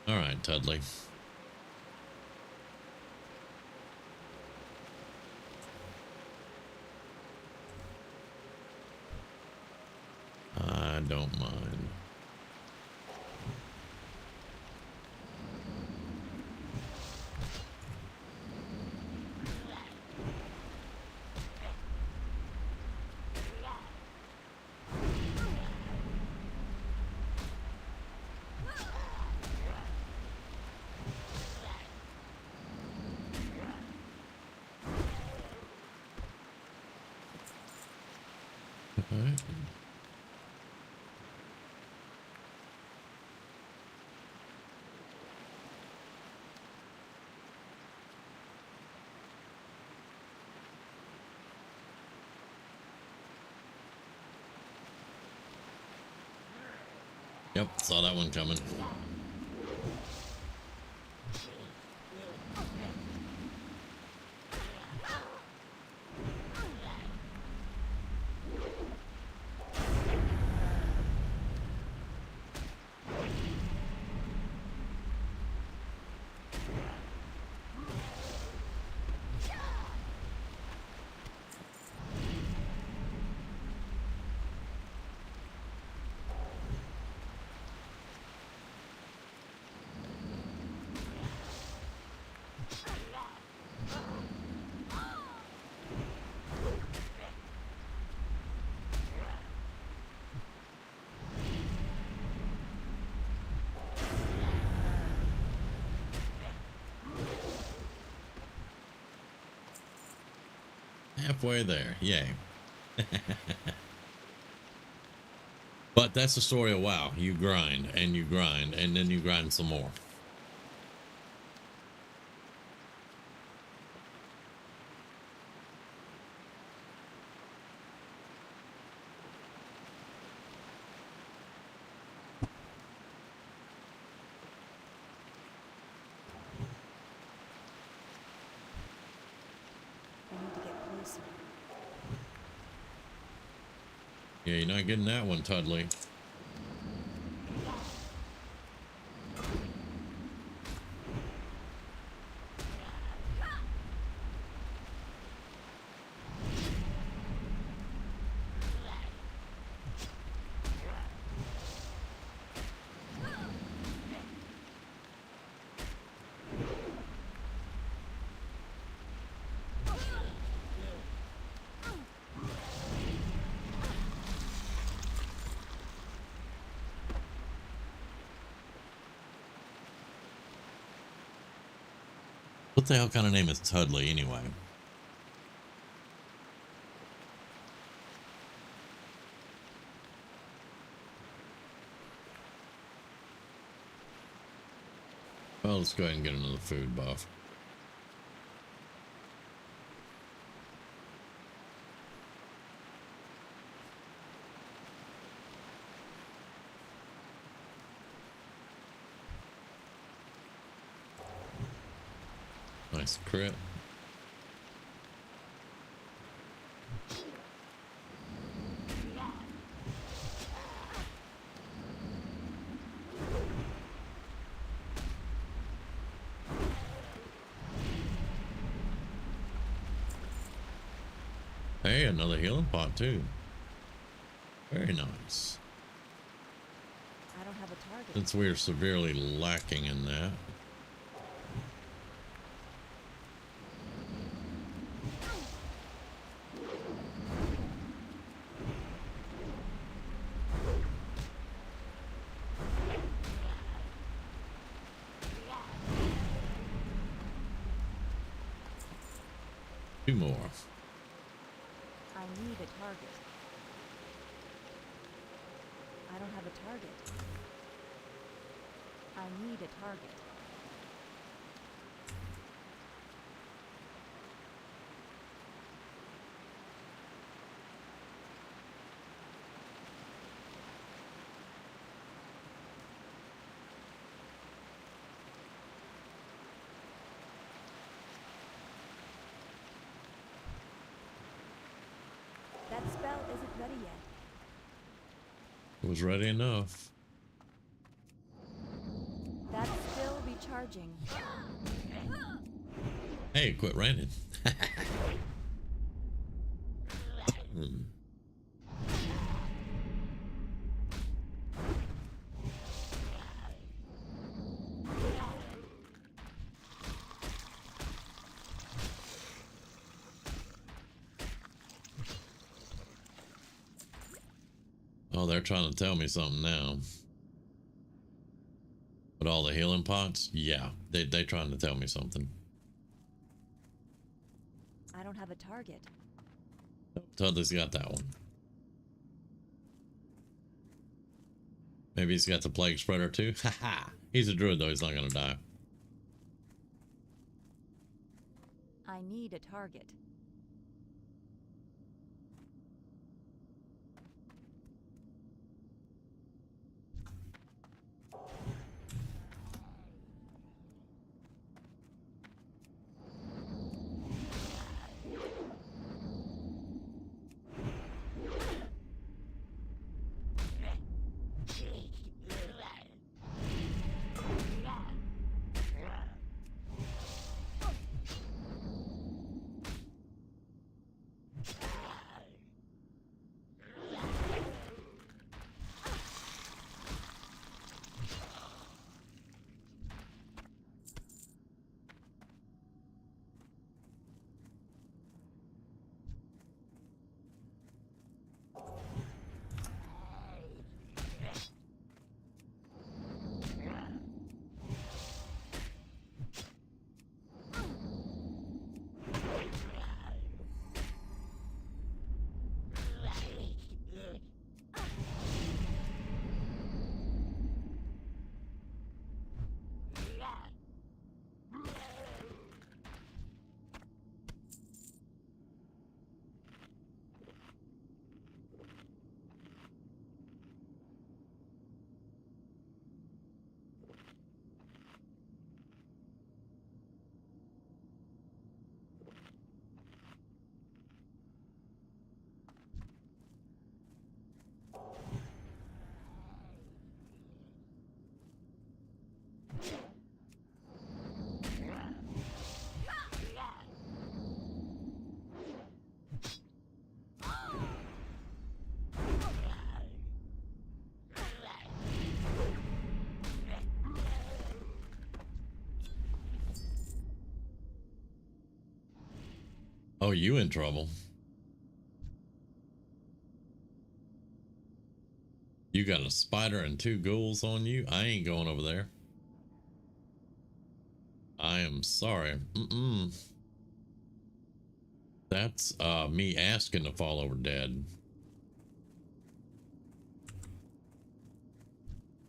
All right, Tudley. I don't mind. Okay. Yep, saw that one coming. Halfway there. Yay. But that's the story of WoW. You grind and you grind and then you grind some more. I need to get closer. Yeah, you're not getting that one, Tudley. What the hell kind of name is Tudley anyway? Well, let's go ahead and get another food buff. Nice crit. Hey, another healing pot too. Very nice. I don't have a target. Since we are severely lacking in that. Two more. I need a target. I don't have a target. I need a target. That spell isn't ready yet. It was ready enough. That's still recharging. Hey, quit raining. Oh, they're trying to tell me something now. But all the healing pots, yeah, they trying to tell me something. I don't have a target. Tudley's got that one. Maybe he's got the plague spreader too. Haha. He's a druid though, he's not gonna die. I need a target. Oh, you in trouble. You got a spider and 2 ghouls on you? I ain't going over there. I am sorry. That's me asking to fall over dead.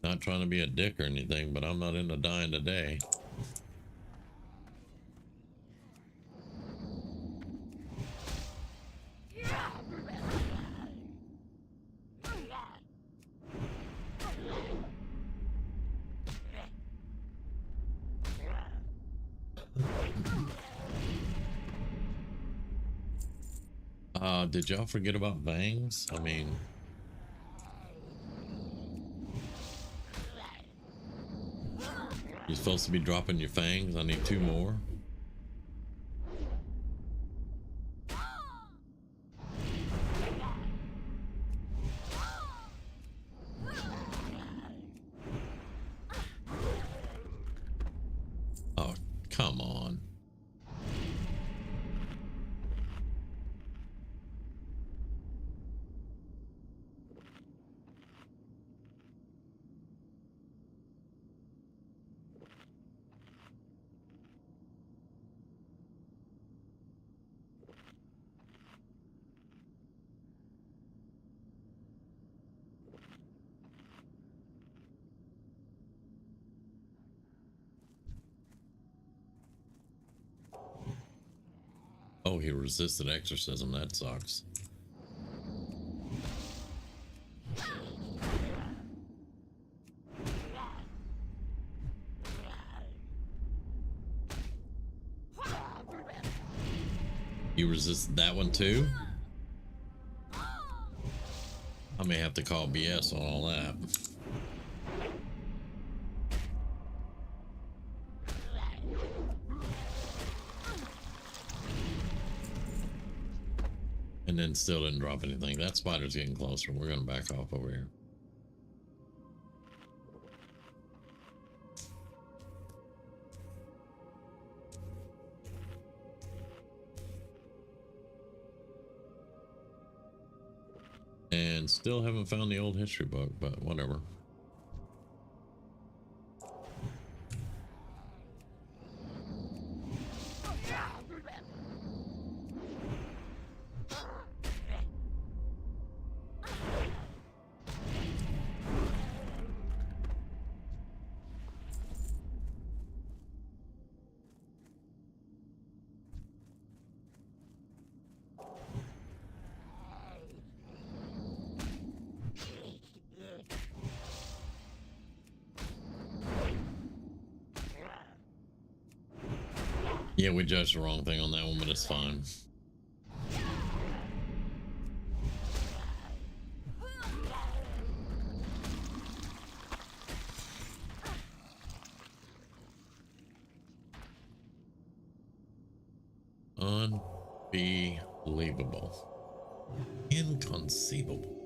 Not trying to be a dick or anything, but I'm not into dying today. Did y'all forget about Vangs? I mean, you're supposed to be dropping your fangs. I need 2 more. Oh, come on. Oh, he resisted exorcism. That sucks. You resisted that one too? I may have to call BS on all that. And then still didn't drop anything. That spider's getting closer. We're gonna back off over here. And still haven't found the old history book, but whatever. Yeah, we judged the wrong thing on that one, but it's fine. Unbelievable. Inconceivable.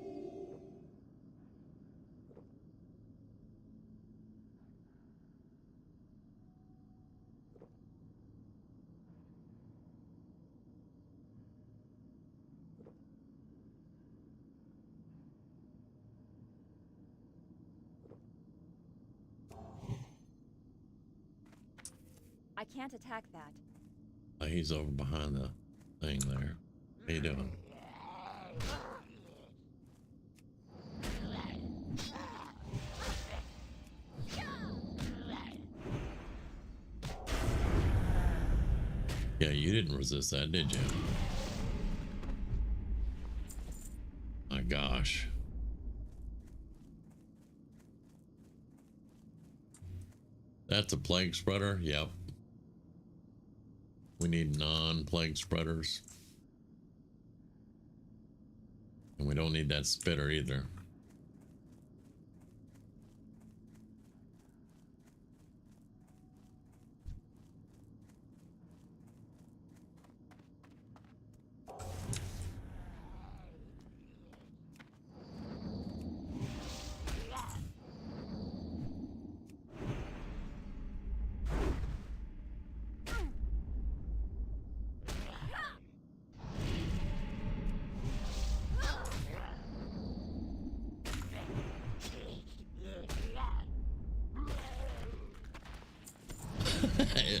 I can't attack that. He's over behind the thing there. How you doing? Yeah, you didn't resist that, did you? My gosh. That's a plague spreader? Yep. We need non-plague spreaders. And we don't need that spitter either.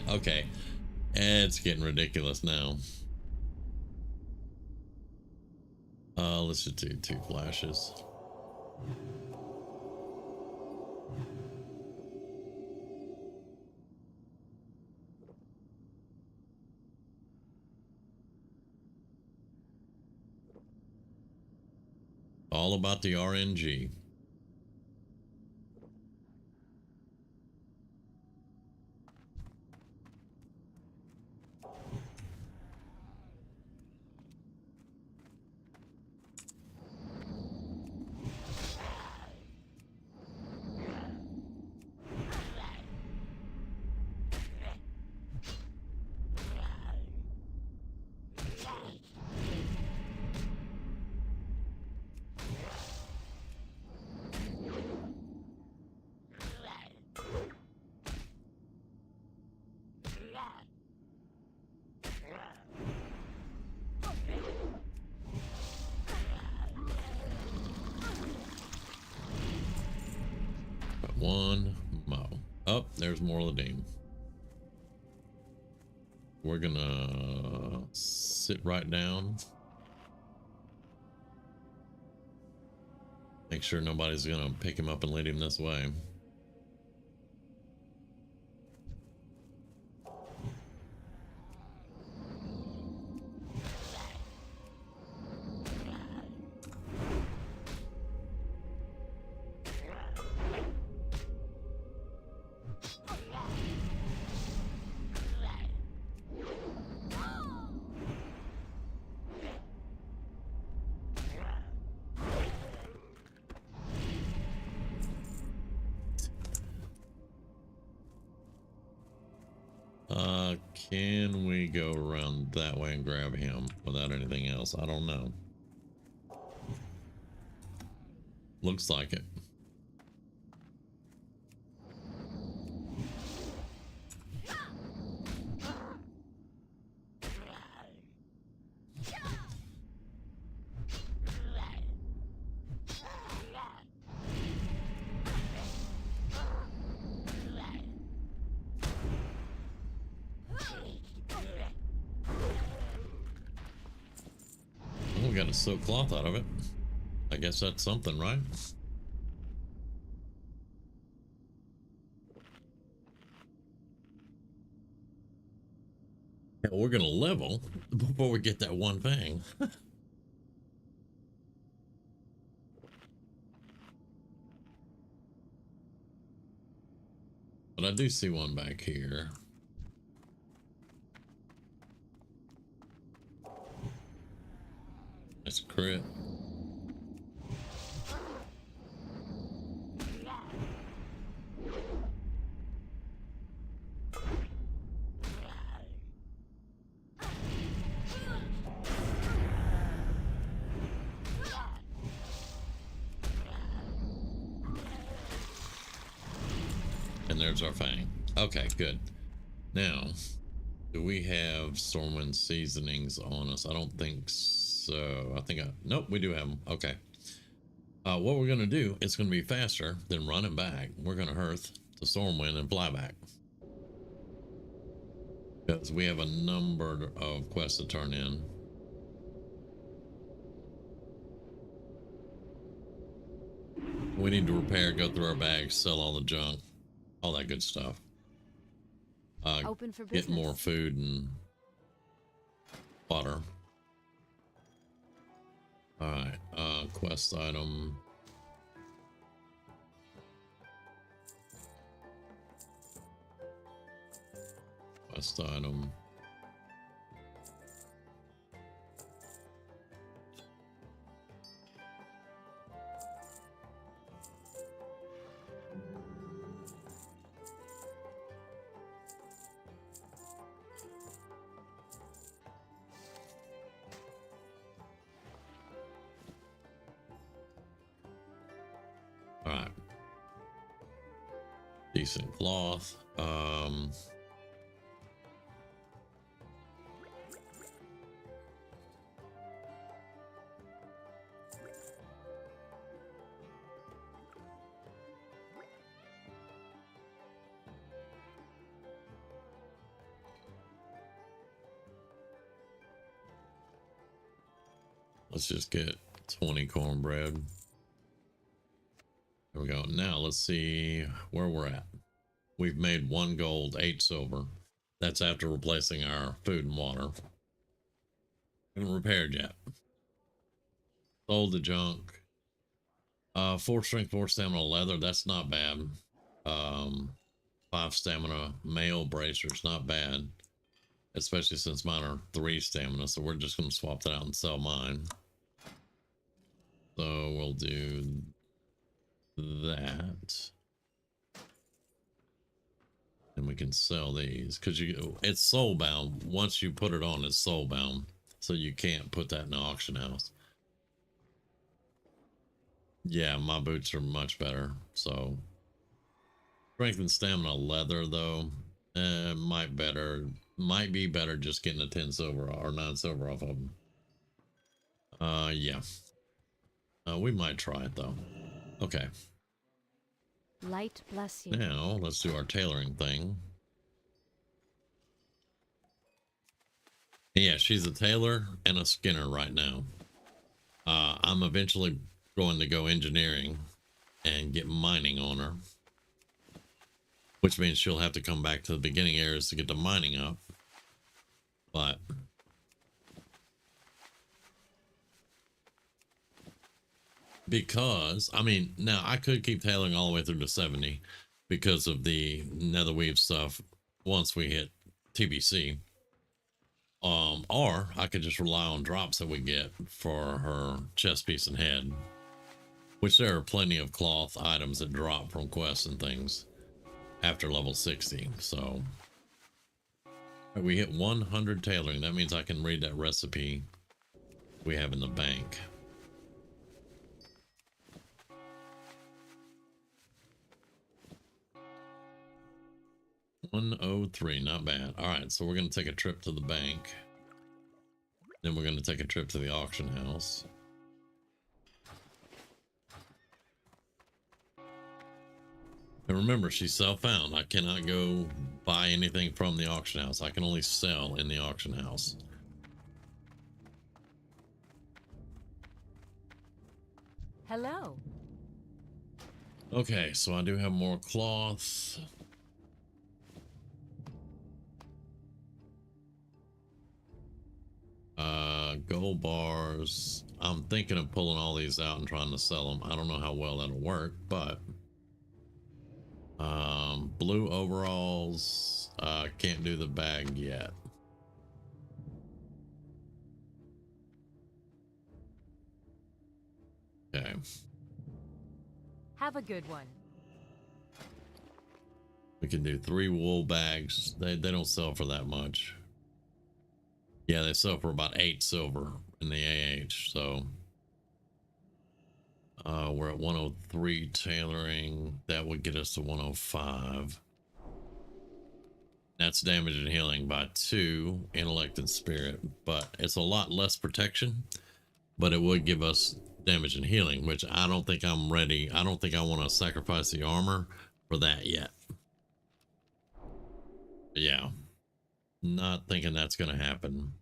Okay, it's getting ridiculous now. Let's just do 2 flashes. All about the RNG. One mo. Oh, there's more of the Dean. We're gonna sit right down. Make sure nobody's gonna pick him up and lead him this way. Can we go around that way and grab him without anything else? I don't know. Looks like it. We got a silk cloth out of it. I guess that's something, right? Yeah, we're gonna level before we get that one thing. But I do see one back here. That's a crit. And there's our fang. Okay, good. Now, do we have Stormwind seasonings on us? I don't think so. Nope, we do have them. Okay. What we're going to do, it's going to be faster than running back. We're going to hearth to Stormwind and fly back. Because we have a number of quests to turn in. We need to repair, go through our bags, sell all the junk, all that good stuff. Open for Get business. more food and water. Alright, quest item. Quest item. Alright. Decent cloth. Let's just get 20 cornbread. There we go. Now let's see where we're at. We've made 1 gold, 8 silver. That's after replacing our food and water. Haven't repaired yet. Sold the junk. 4 strength, 4 stamina, leather. That's not bad. 5 stamina, mail bracers. Not bad. Especially since mine are 3 stamina. So we're just going to swap that out and sell mine. So we'll do that. And we can sell these because it's soul bound. Once you put it on, it's soul bound. So you can't put that in the auction house. Yeah, my boots are much better. So strength and stamina leather though, might be better just getting a 10 silver or 9 silver off of them. Yeah. We might try it though. Okay. Light bless you. Now let's do our tailoring thing. Yeah, she's a tailor and a skinner right now. I'm eventually going to go engineering and get mining on her, which means she'll have to come back to the beginning areas to get the mining up. But because I mean, now I could keep tailoring all the way through to 70 because of the netherweave stuff once we hit TBC. Or I could just rely on drops that we get for her chest piece and head, which there are plenty of cloth items that drop from quests and things after level 60. So we hit 100 tailoring. That means I can read that recipe we have in the bank. $103, not bad. All right, so we're going to take a trip to the bank. Then we're going to take a trip to the auction house. And remember, she's self-found. I cannot go buy anything from the auction house. I can only sell in the auction house. Hello. Okay, so I do have more cloth. Gold bars. I'm thinking of pulling all these out and trying to sell them. I don't know how well that'll work, but blue overalls, can't do the bag yet. Okay. Have a good one. We can do 3 wool bags. They don't sell for that much. Yeah, they sell for about 8 silver in the AH, so we're at 103 tailoring. That would get us to 105. That's damage and healing by 2, intellect and spirit, but it's a lot less protection, but it would give us damage and healing, which I don't think I'm ready. I don't think I want to sacrifice the armor for that yet. But yeah, not thinking that's going to happen.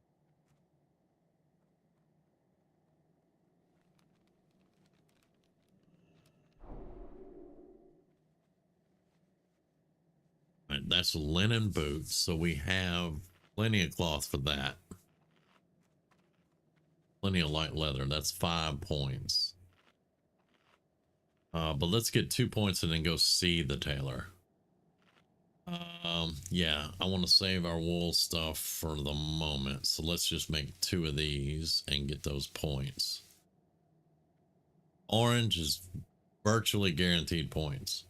All right, that's linen boots, so we have plenty of cloth for that. Plenty of light leather. That's 5 points. But let's get 2 points and then go see the tailor. Yeah, I want to save our wool stuff for the moment. So let's just make 2 of these and get those points. Orange is virtually guaranteed points.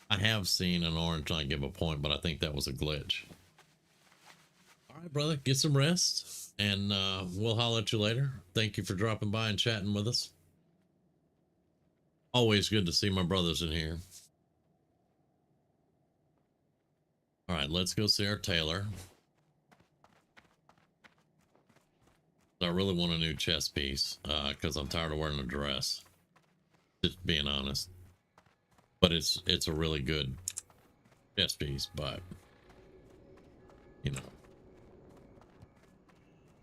I have seen an orange not give a point, but I think that was a glitch. All right, brother, get some rest, and we'll holler at you later. Thank you for dropping by and chatting with us. Always good to see my brothers in here. All right, let's go see our tailor. I really want a new chest piece because I'm tired of wearing a dress. Just being honest. But it's a really good chest piece, but you know.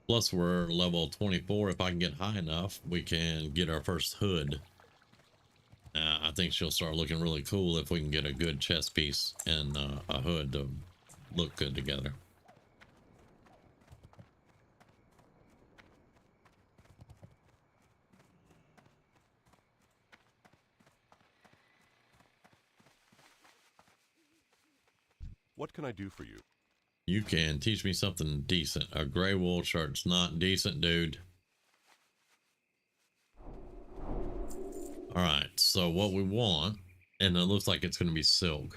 Plus, we're level 24. If I can get high enough, we can get our first hood. I think she'll start looking really cool if we can get a good chest piece and a hood to look good together. What can I do for you? You can teach me something decent. A gray wool shirt's not decent, dude. All right, so what we want, and it looks like it's going to be silk,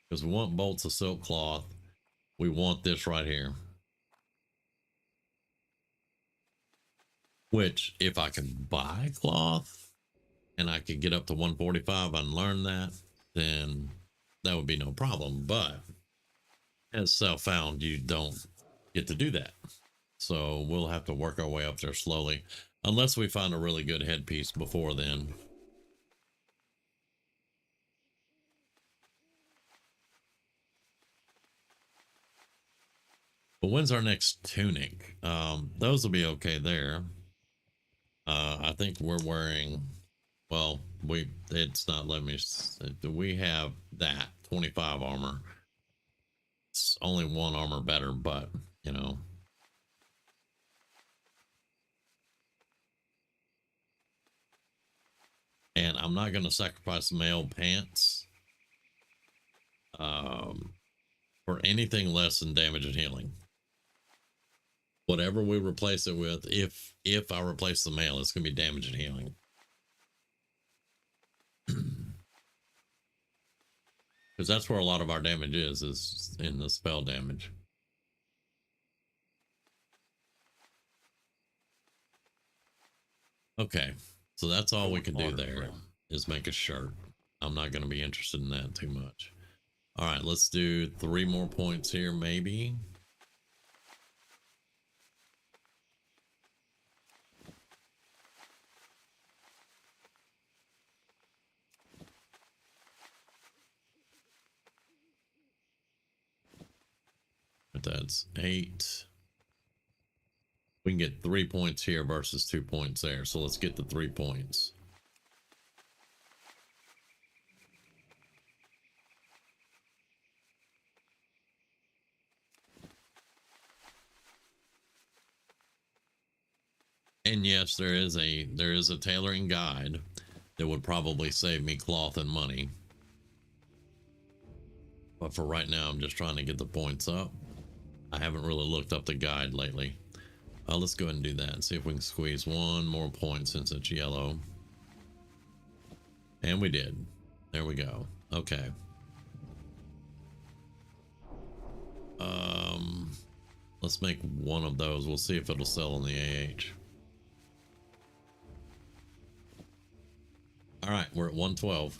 because we want bolts of silk cloth. We want this right here. Which, if I can buy cloth and I could get up to 145 and learn that, then that would be no problem. But as self-found, you don't get to do that. So we'll have to work our way up there slowly, unless we find a really good headpiece before then. But when's our next tunic? Those will be okay there. I think we're wearing, well, it's not letting me, we have that 25 armor. It's only one armor better, but you know. And I'm not going to sacrifice male pants for anything less than damage and healing. Whatever we replace it with, if I replace the male, it's going to be damage and healing. Because that's where a lot of our damage is in the spell damage. Okay, so that's all we can do there is make a shirt. I'm not going to be interested in that too much. All right, let's do 3 more points here, maybe. But that's 8. We can get 3 points here versus 2 points there. So let's get the 3 points. And yes, there is a tailoring guide that would probably save me cloth and money. But for right now, I'm just trying to get the points up. I haven't really looked up the guide lately. Let's go ahead and do that and see if we can squeeze 1 more point since it's yellow. And we did. There we go. Okay. Let's make 1 of those. We'll see if it'll sell on the AH. All right, we're at 112.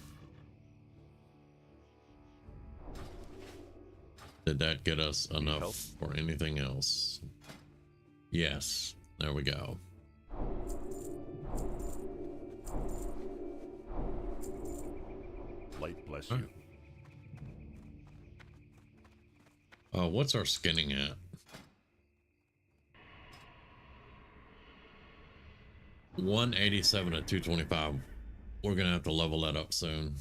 Did that get us enough for anything else? Yes, there we go. Light bless you. What's our skinning at? $187 at 225. We're gonna have to level that up soon.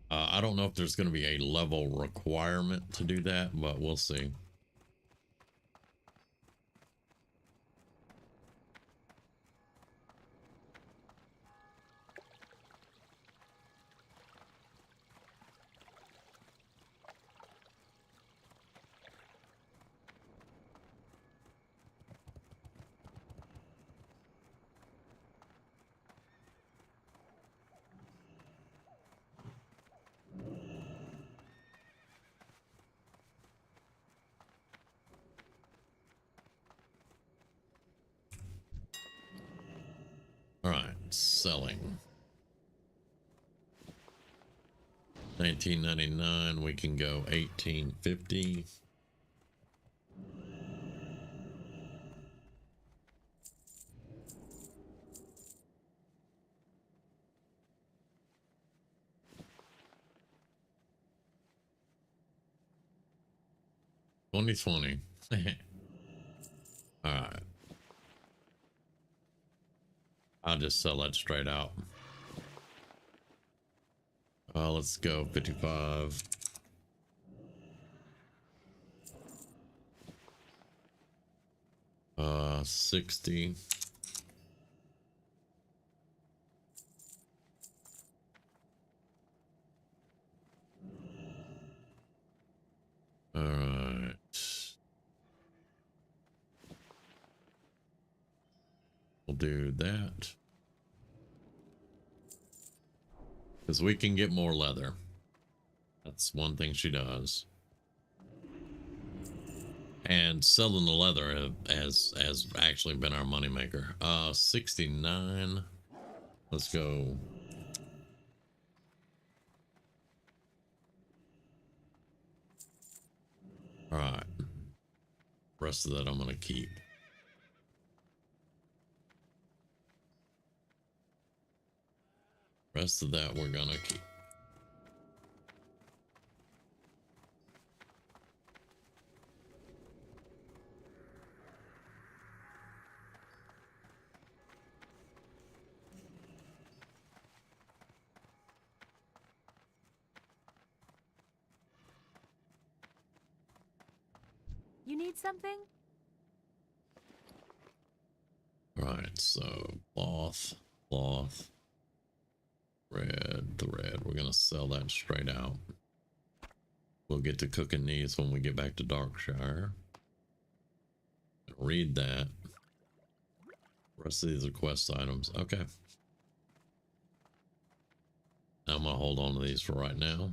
I don't know if there's gonna be a level requirement to do that, but we'll see. All right, selling. 19.99. We can go 18.50. $20.20. All right. I'll just sell that straight out. Let's go 55. Uh, 60. All right. We'll do that. Because we can get more leather. That's one thing she does. And selling the leather has actually been our moneymaker. 69. Let's go. All right. Rest of that I'm gonna keep. Rest of that we're gonna keep. You need something? Right, so cloth, thread. We're gonna sell that straight out. We'll get to cooking these when we get back to Darkshire. Read that. The rest of these are quest items. Okay. I'm gonna hold on to these for right now.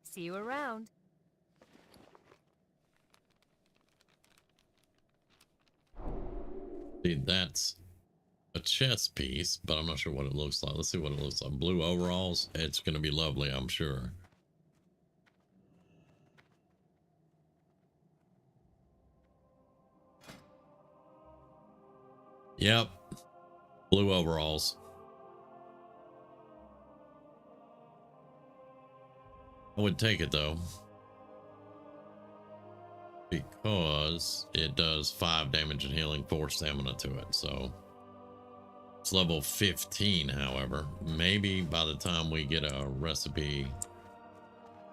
See you around. See, that's a chest piece, but I'm not sure what it looks like. Let's see what it looks like. Blue overalls. It's gonna be lovely, I'm sure. Yep. Blue overalls. I would take it though, because it does 5 damage and healing, 4 stamina to it. So it's level 15. However, maybe by the time we get a recipe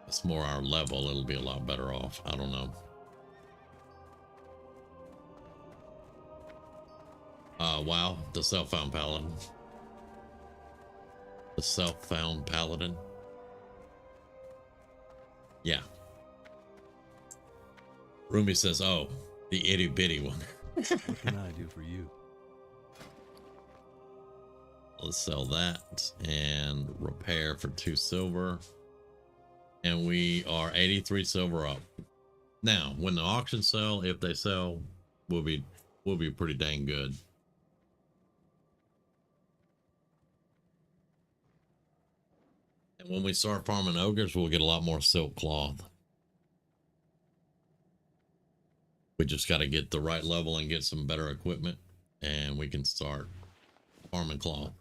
that's more our level, it'll be a lot better off. I don't know. Wow, the self-found paladin. The self-found paladin. Yeah. Rumi says, oh, the itty bitty one. What can I do for you? Let's sell that and repair for 2 silver. And we are 83 silver up. Now, when the auctions sell, if they sell, we'll be pretty dang good. And when we start farming ogres, we'll get a lot more silk cloth. We just got to get the right level and get some better equipment, and we can start farming cloth.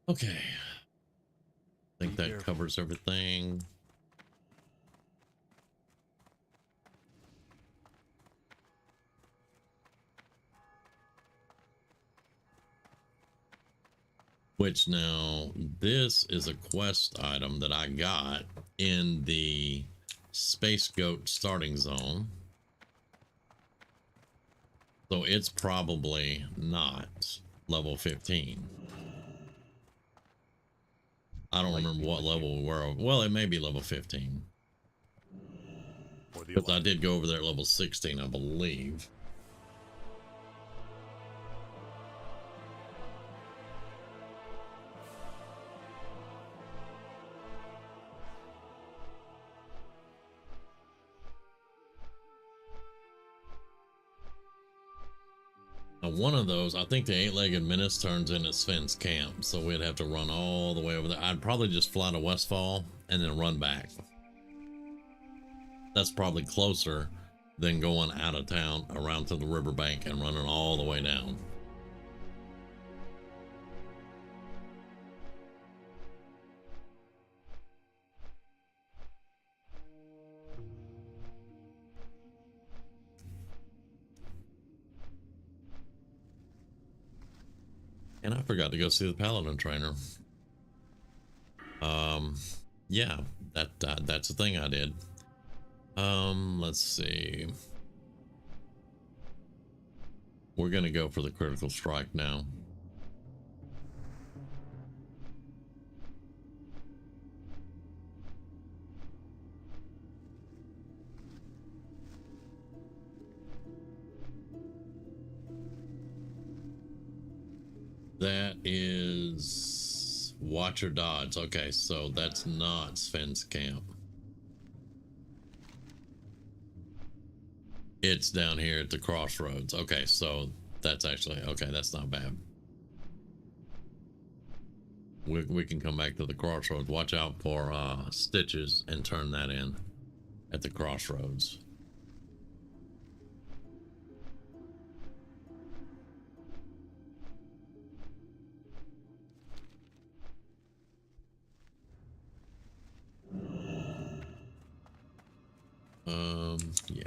Okay. I think that covers everything. Which now, this is a quest item that I got in the Space Goat starting zone. So it's probably not level 15. I don't remember what level we were. Well, it may be level 15. Because I did go over there at level 16, I believe. Now, one of those, I think the 8-legged menace turns in at Sven's camp, so we'd have to run all the way over there. I'd probably just fly to Westfall and then run back. That's probably closer than going out of town around to the riverbank and running all the way down. And I forgot to go see the Paladin trainer. Yeah, that's the thing I did. Let's see. We're gonna go for the critical strike now. That is watch or dodge. Okay, so that's not Sven's camp. It's down here at the crossroads. Okay, so that's actually okay. That's not bad. We can come back to the crossroads. Watch out for stitches and turn that in at the crossroads. Yeah.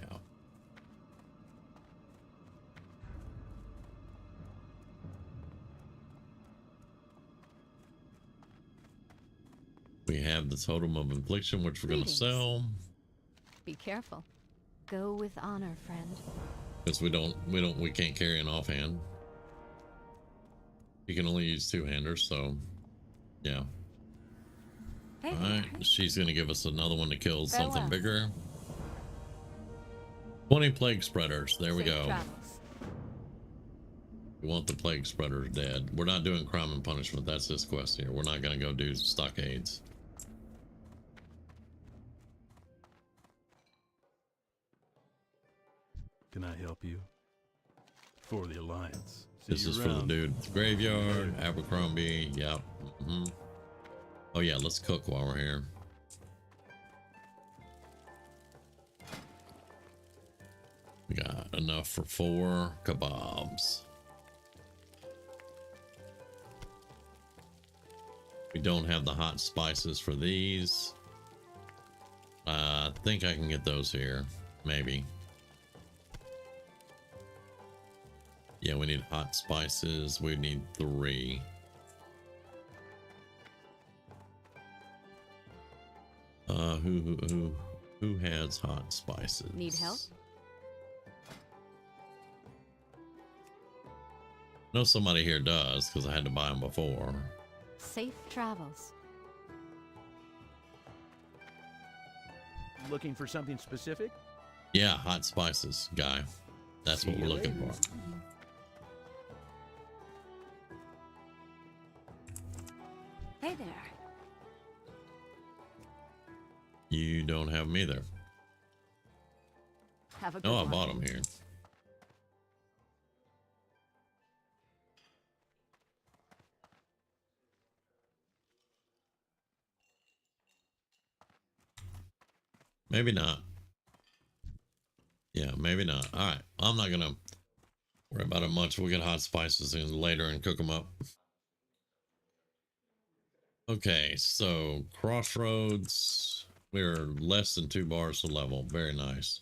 We have the totem of infliction, which we're going to sell. Be careful. Go with honor, friend. Because we can't carry an offhand. You can only use two-handers, so yeah. Hey, all right, she's going to give us another one to kill something Farewell. bigger. 20 plague spreaders. There we Safe go. travels. We want the plague spreaders dead. We're not doing crime and punishment. That's this quest here. We're not going to go do stockades. Can I help you? For the Alliance. See This you is for the around. dude. Graveyard, Abercrombie. Yep. Oh yeah, let's cook while we're here. We got enough for 4 kebabs. We don't have the hot spices for these. I think I can get those here. Maybe. Yeah, we need hot spices. We need 3. Who has hot spices? Need help? I know somebody here does because I had to buy them before. Safe travels. Looking for something specific? Yeah, hot spices, guy. That's See what we're you looking later. for. Hey there. You don't have them either. Have a good No, I one. bought them here. Maybe not. Yeah, maybe not. All right. I'm not going to worry about it much. We'll get hot spices in later and cook them up. Okay, so crossroads. We're less than 2 bars to level. Very nice.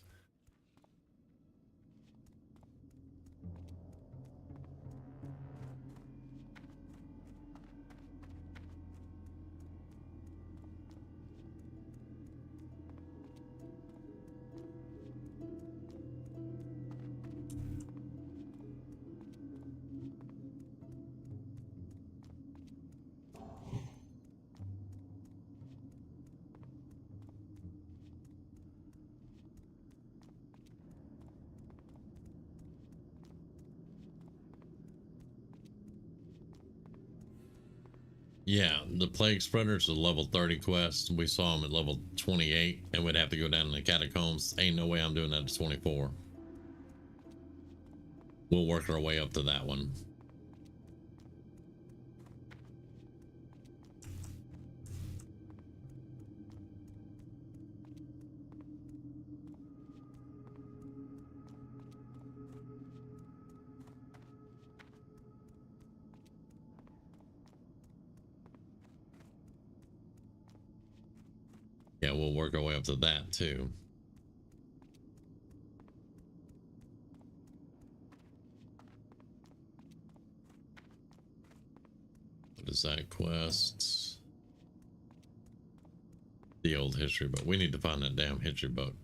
Yeah, the Plague Spreaders are level 30 quests. We saw them at level 28, and we'd have to go down in the catacombs. Ain't no way I'm doing that to 24. We'll work our way up to that one. Yeah, we'll work our way up to that too. What is that? Quests. The old history book. We need to find that damn history book.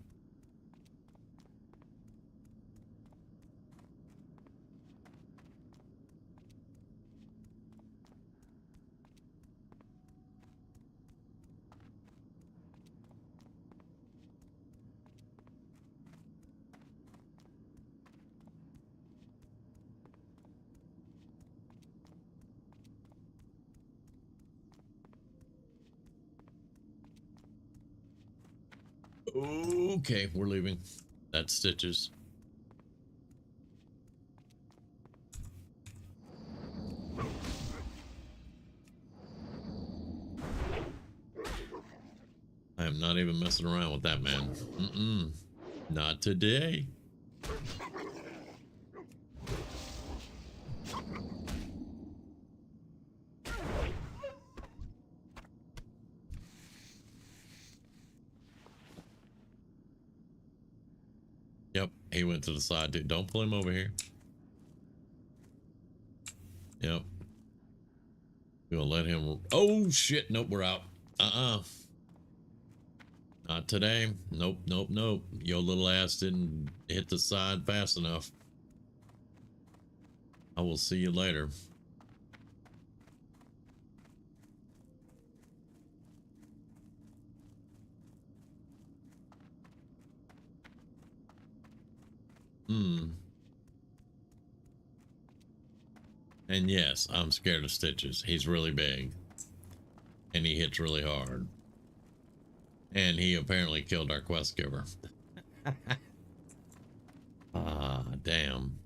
Okay, we're leaving. That's Stitches. I am not even messing around with that man. Not today. Yep, he went to the side too. Don't pull him over here. Yep. We're gonna let him. Oh shit! Nope, we're out. Not today. Nope, nope, nope. Your little ass didn't hit the side fast enough. I will see you later. And yes, I'm scared of Stitches. He's really big. And he hits really hard. And he apparently killed our quest giver. Ah, damn.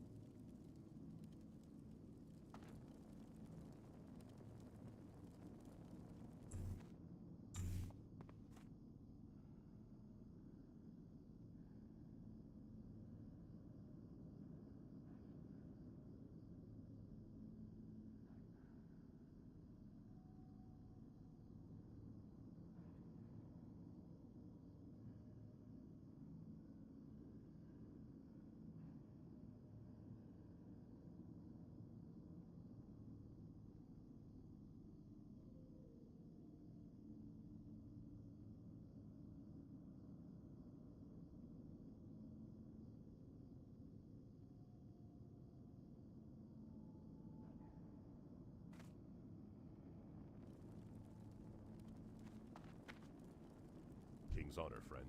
King's honor, friend.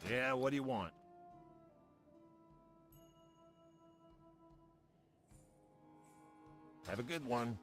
Yeah, what do you want? Have a good one.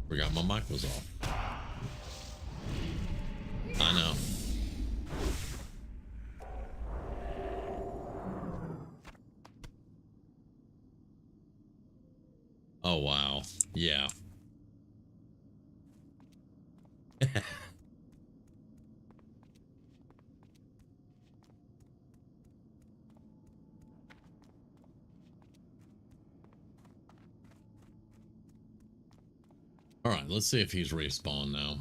Forgot my mic was off. I know. Oh, wow. Yeah. All right, let's see if he's respawned now.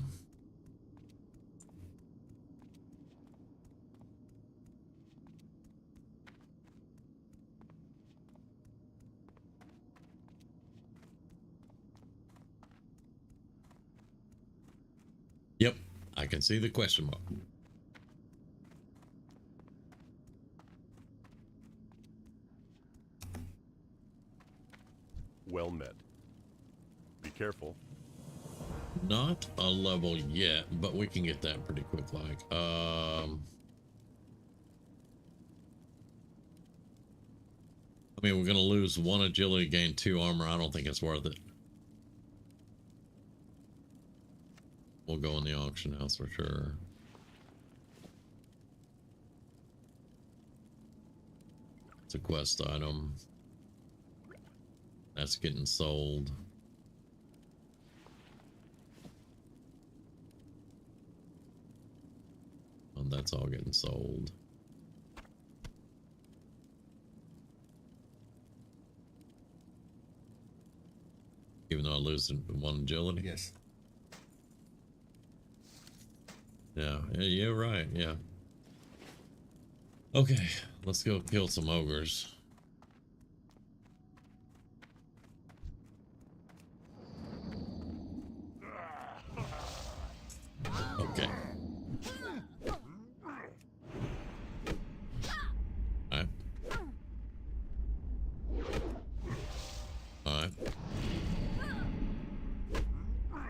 Yep, I can see the question mark. Well met. Be careful. Not a level yet, but we can get that pretty quick. Like, I mean, we're gonna lose 1 agility, gain 2 armor. I don't think it's worth it. We'll go in the auction house for sure. It's a quest item. That's getting sold. And that's all getting sold. Even though I lose 1 agility? Yes. Yeah, you're right, yeah. Okay, let's go kill some ogres.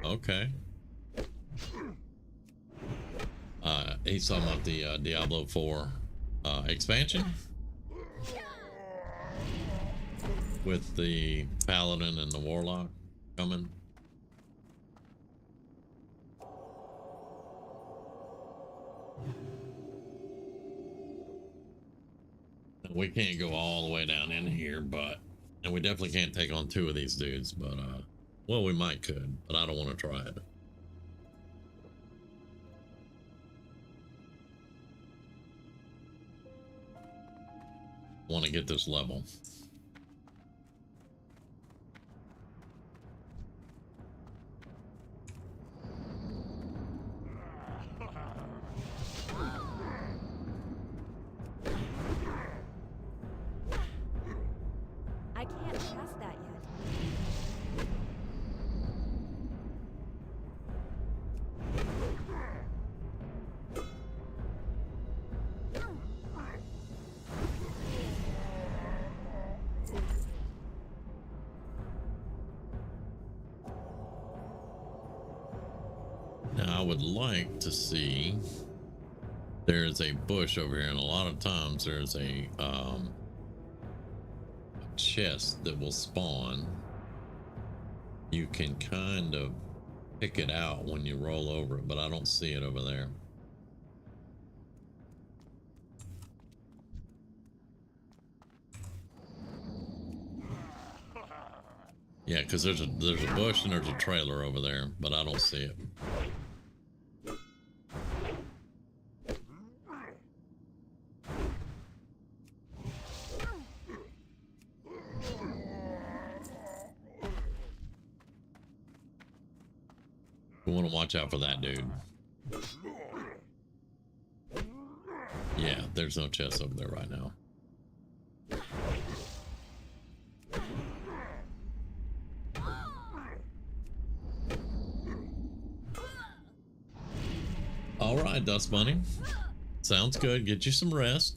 Okay. He's talking about the Diablo 4 expansion with the Paladin and the Warlock coming. We can't go all the way down in here, and we definitely can't take on 2 of these dudes, but well, we might could, but I don't want to try it. Want to get this level. I can't pass that yet. Now I would like to see, there's a bush over here, and a lot of times there's a chest that will spawn. You can kind of pick it out when you roll over it, but I don't see it over there. Yeah, because there's a bush and there's a trailer over there, but I don't see it. We want to watch out for that dude. Yeah, there's no chest over there right now. All right, Dust Bunny. Sounds good. Get you some rest.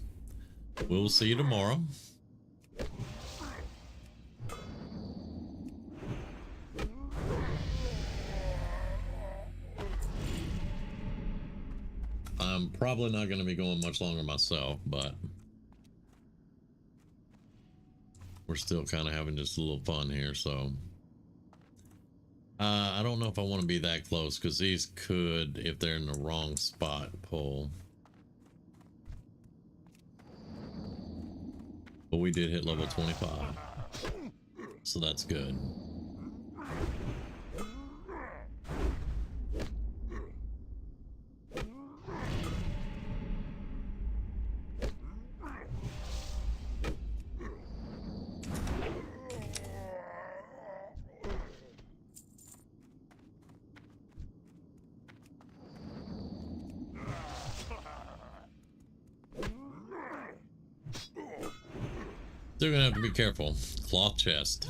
We'll see you tomorrow. I'm probably not going to be going much longer myself, but we're still kind of having just a little fun here, so I don't know if I want to be that close, because these could, if they're in the wrong spot, pull. But we did hit level 25, so that's good. They're gonna have to be careful. Cloth chest.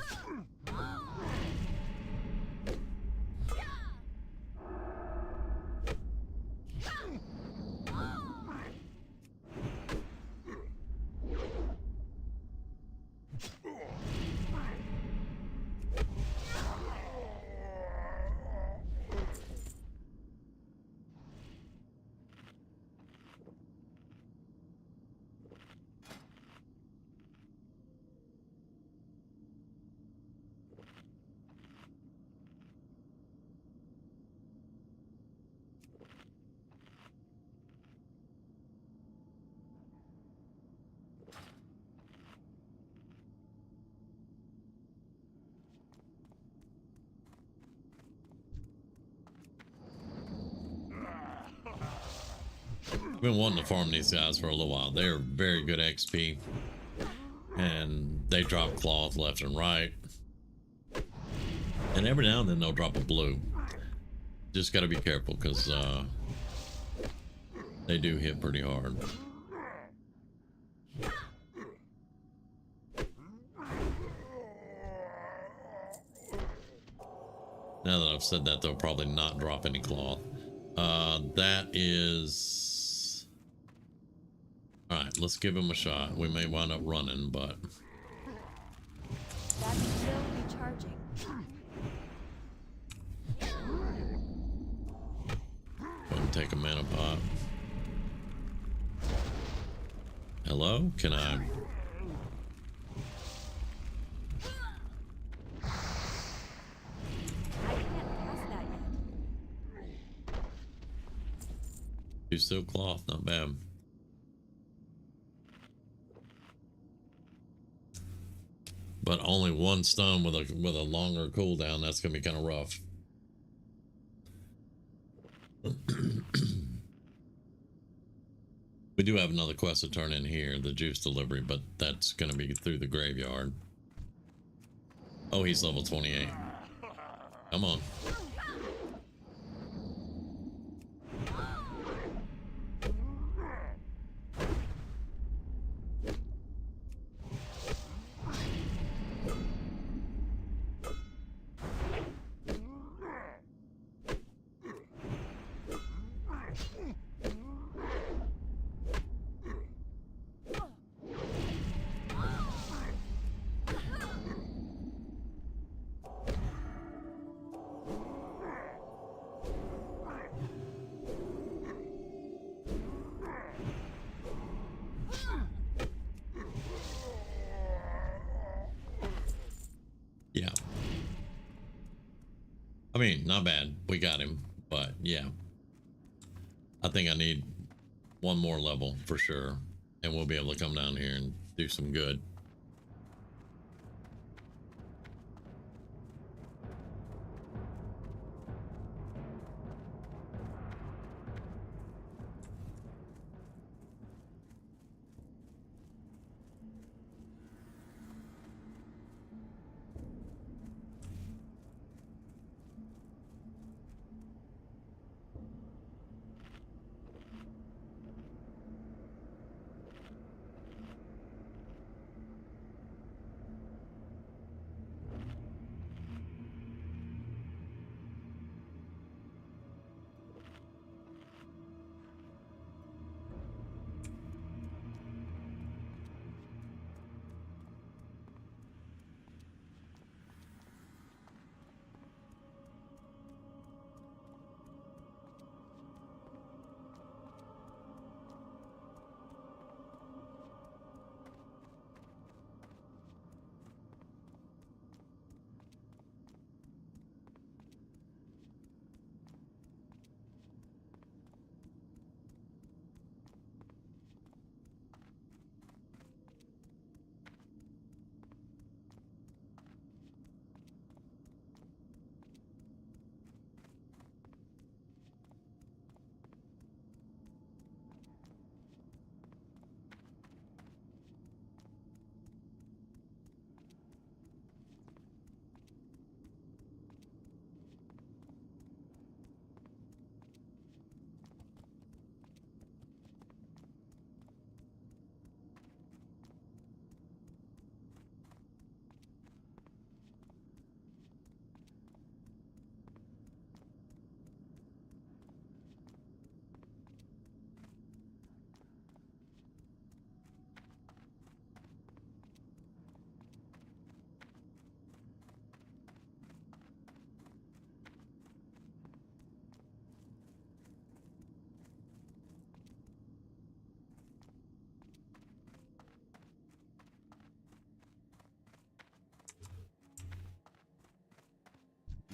I've been wanting to farm these guys for a little while. They're very good XP, and they drop cloth left and right, and every now and then they'll drop a blue. Just got to be careful, because they do hit pretty hard. Now that I've said that, they'll probably not drop any cloth. That is... Alright, let's give him a shot. We may wind up running, but... That's still recharging. take a mana pot. Hello? Can I? I can't pass that yet. Do silk cloth, not bad. But only one stun with a longer cooldown. That's gonna be kind of rough. We do have another quest to turn in here, the juice delivery, but that's gonna be through the graveyard. Oh, he's level 28. Come on. Yeah. I mean, not bad. We got him, but yeah. I think I need one more level for sure, and we'll be able to come down here and do some good.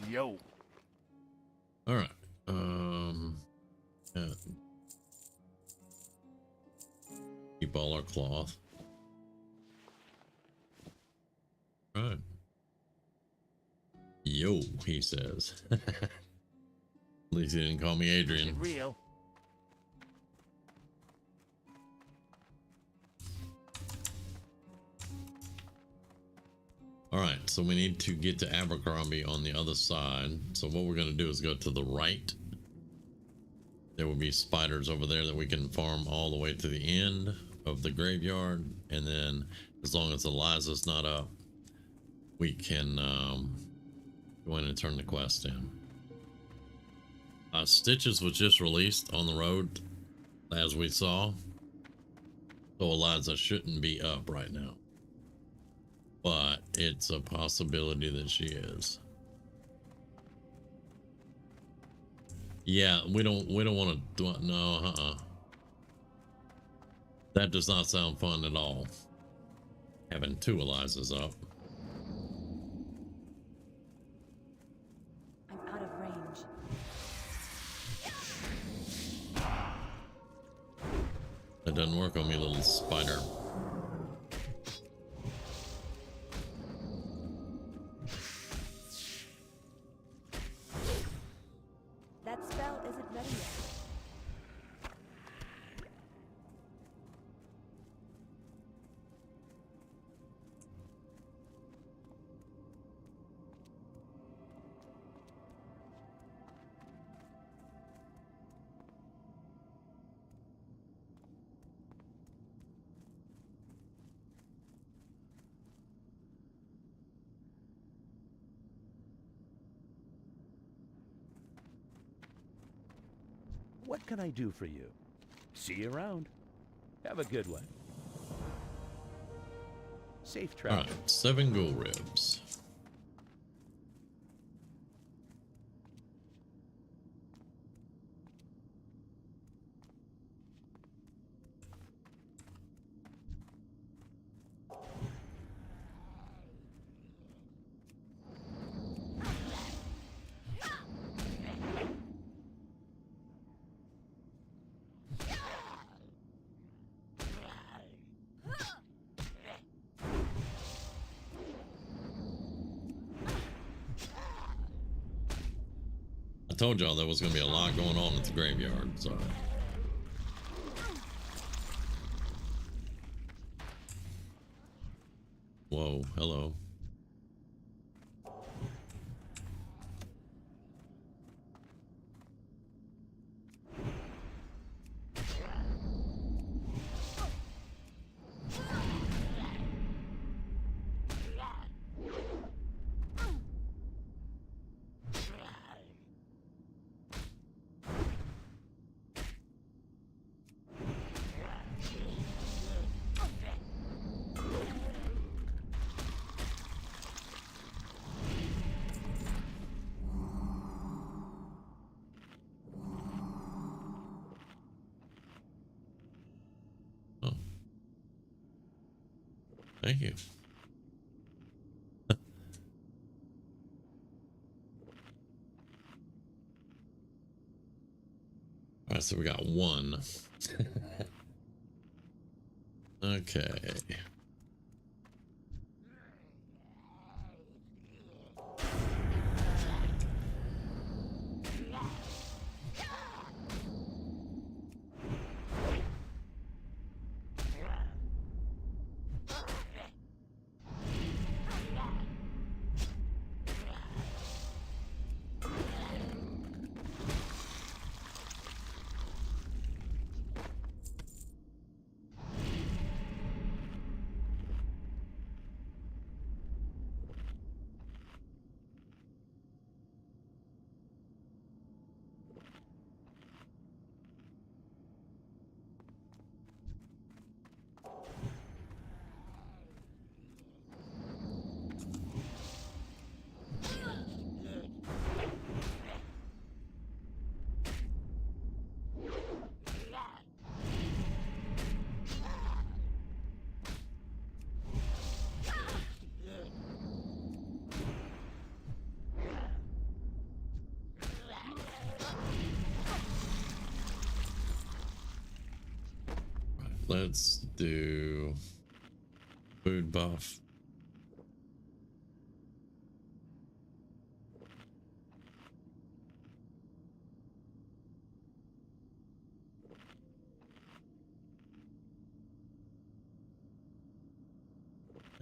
Yo. All right. Yeah. Keep all our cloth. All right. Yo, he says. At least he didn't call me Adrian. Get real. All right, so we need to get to Abercrombie on the other side. So what we're going to do is go to the right. There will be spiders over there that we can farm all the way to the end of the graveyard. And then as long as Eliza's not up, we can go in and turn the quest in. Stitches was just released on the road, as we saw. So Eliza shouldn't be up right now. But it's a possibility that she is. Yeah, we don't want to do it. No, that does not sound fun at all. Having two Elizas up. I'm out of range. That doesn't work on me, little spider. That spell isn't ready yet. What can I do for you? See you around. Have a good one. Safe travel. Alright, 7 ghoul ribs. I told y'all there was going to be a lot going on at the graveyard, so. Whoa, hello. Oh. Thank you. Alright, so we got 1. Okay. Let's do food buff.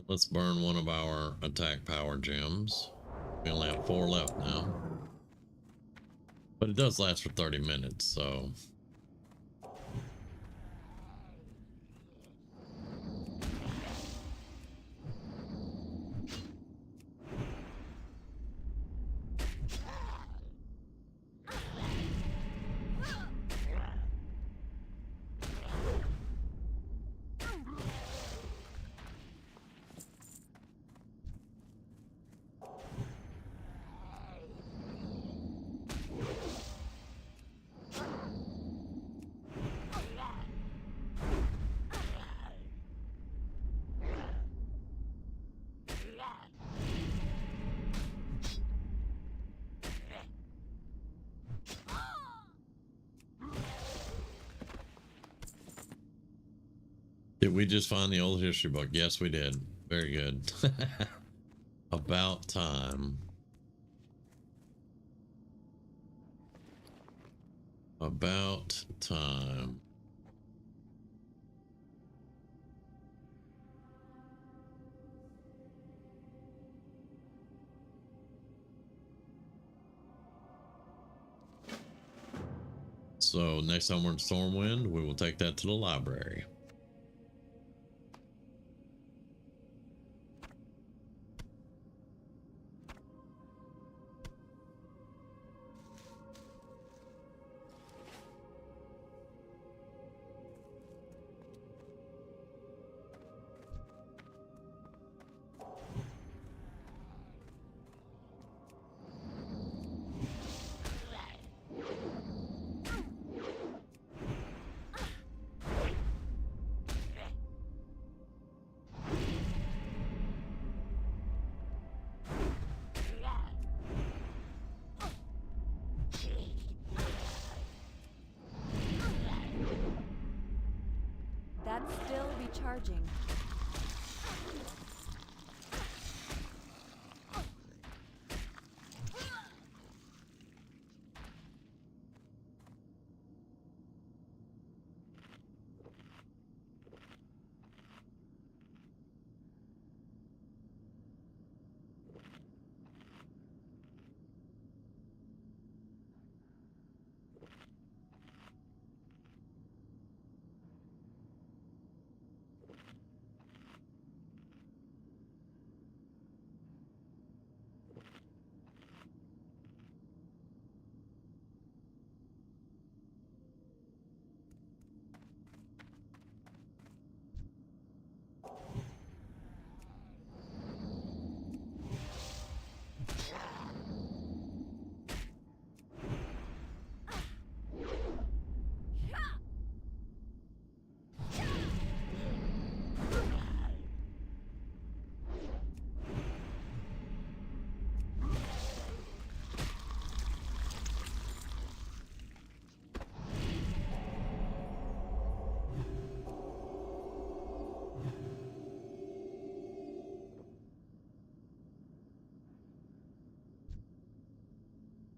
Let's burn one of our attack power gems. We only have 4 left now. But it does last for 30 minutes, so... Did we just find the old history book? Yes, we did. Very good. About time. About time. So next time we're in Stormwind, we will take that to the library. That's still recharging.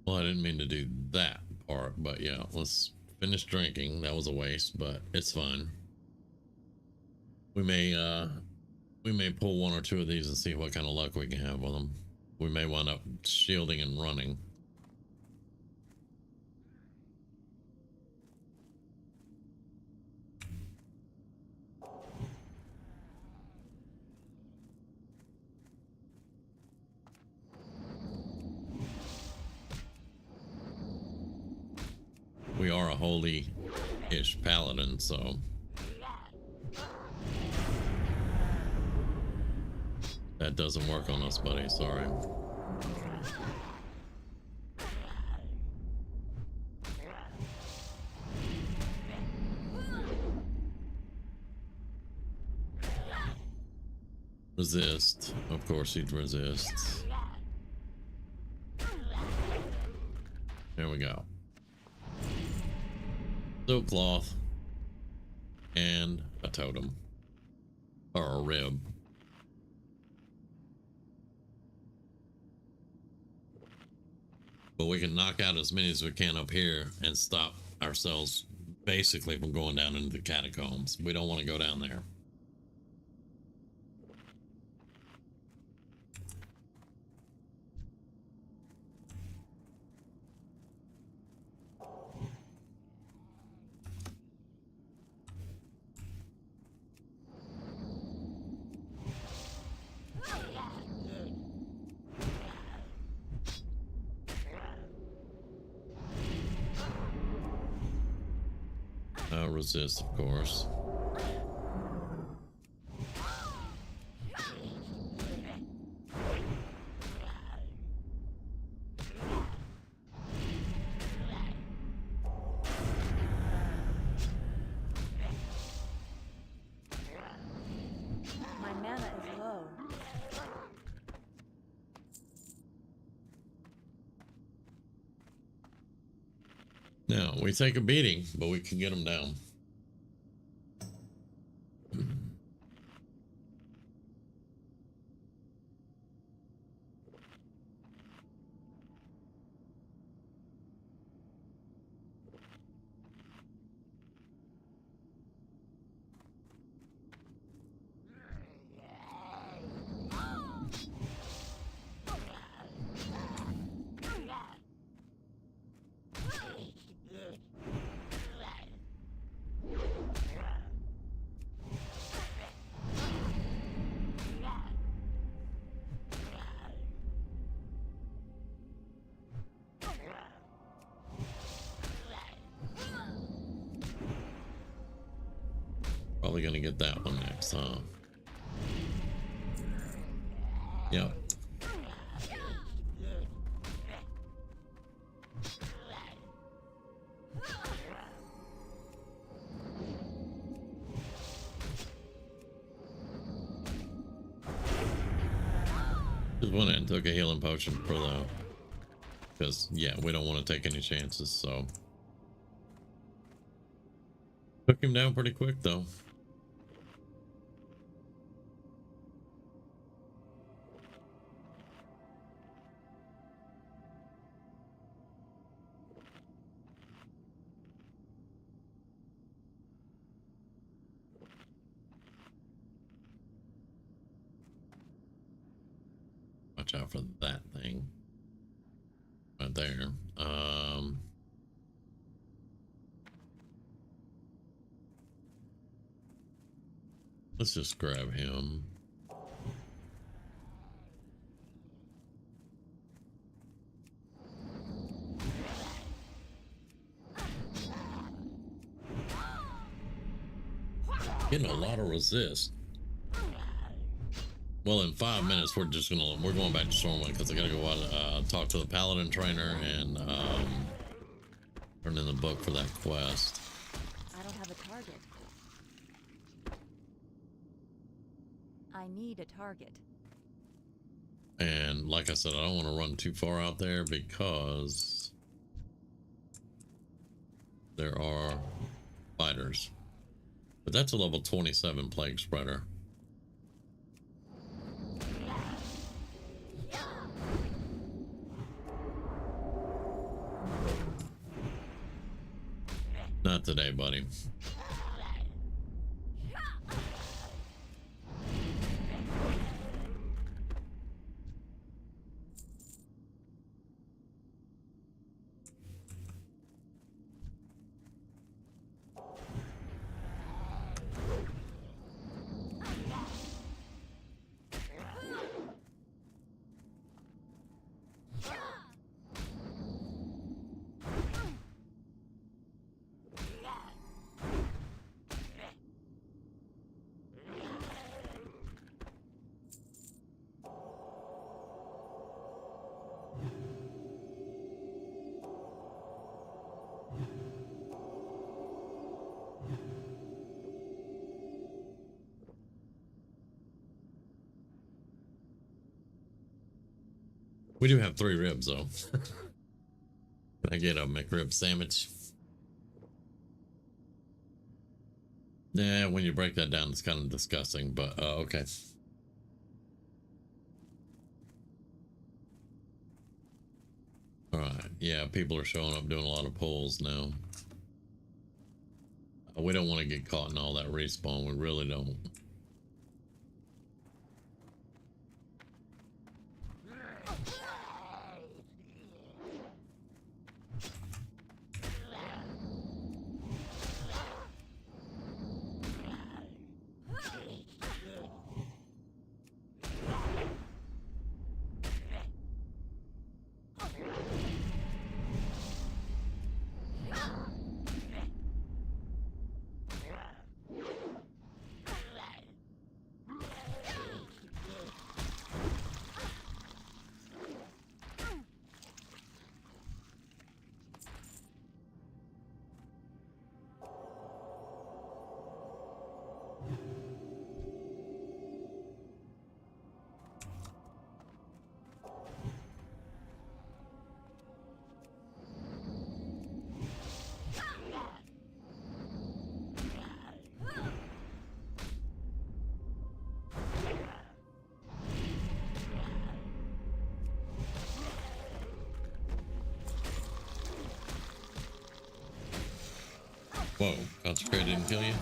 Well, I didn't mean to do that part, but yeah, let's finish drinking. That was a waste, but it's fine. We may pull one or two of these and see what kind of luck we can have with them. We may wind up shielding and running. We are a holy-ish paladin, so that doesn't work on us, buddy. Sorry. Resist. Of course he'd resist. There we go. Silk cloth and a totem or a rib. But we can knock out as many as we can up here and stop ourselves basically from going down into the catacombs. We don't want to go down there. Resist, of course. My mana is low. Now, We take a beating, but we can get them down. probably gonna get that one next, huh? Yeah. Just went in and took a healing potion for the, because yeah, we don't want to take any chances, so took him down pretty quick though. Watch out for that thing right there. Let's just grab him. Getting a lot of resist. Well, in 5 minutes, we're going back to Stormwind because I gotta go out talk to the Paladin trainer and turn in the book for that quest. I don't have a target. I need a target. And like I said, I don't want to run too far out there because there are fighters. But that's a level 27 plague spreader. Not today, buddy. We do have 3 ribs though. Can I get a McRib sandwich? Yeah, when you break that down, it's kind of disgusting, but okay. All right, yeah, people are showing up doing a lot of pulls now. We don't want to get caught in all that respawn. We really don't. Whoa, Consecrate didn't kill you?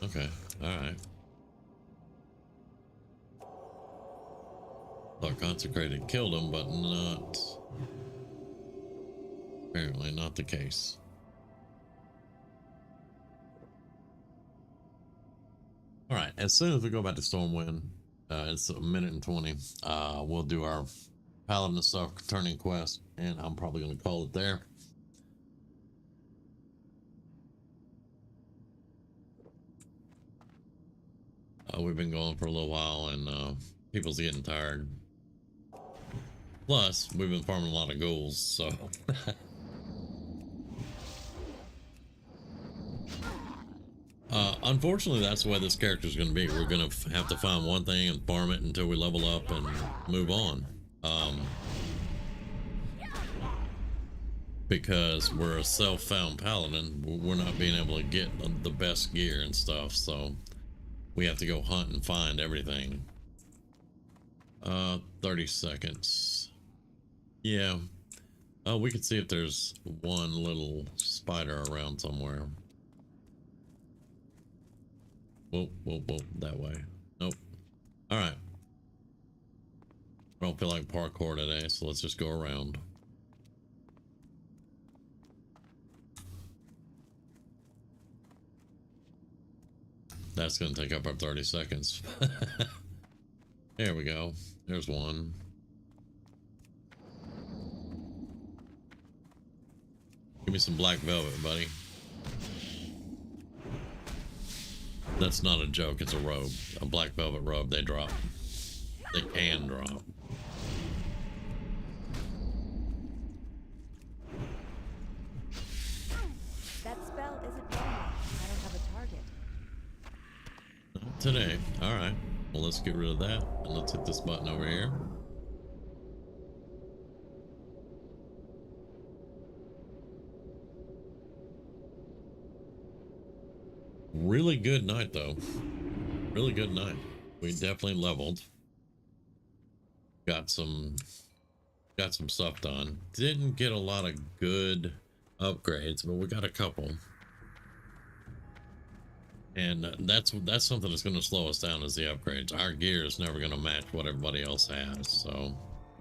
Okay, alright. Thought Consecrated killed him, but not... Apparently not the case. Alright, as soon as we go back to Stormwind, it's a minute and 20, we'll do our Paladin stuff, turning quest, and I'm probably going to call it there. we've been going for a little while, and people's getting tired. Plus, we've been farming a lot of ghouls, so. Unfortunately, that's the way this character is going to be. We're going to have to find one thing and farm it until we level up and move on. Because we're a self-found paladin, we're not being able to get the best gear and stuff, so we have to go hunt and find everything. 30 seconds. Yeah. We can see if there's one little spider around somewhere. Whoa, whoa, whoa, that way. Nope. Alright. I don't feel like parkour today, so let's just go around. That's going to take up our 30 seconds. There we go. There's one. Give me some black velvet, buddy. That's not a joke, it's a robe. A black velvet robe they drop. They can drop. That spell isn't done yet. I don't have a target. Not today. Alright. Well, let's get rid of that. And let's hit this button over here. Really good night, though. Really good night. We definitely leveled. Got some stuff done. Didn't get a lot of good upgrades, but we got a couple. And that's something that's going to slow us down, is the upgrades. Our gear is never going to match what everybody else has, so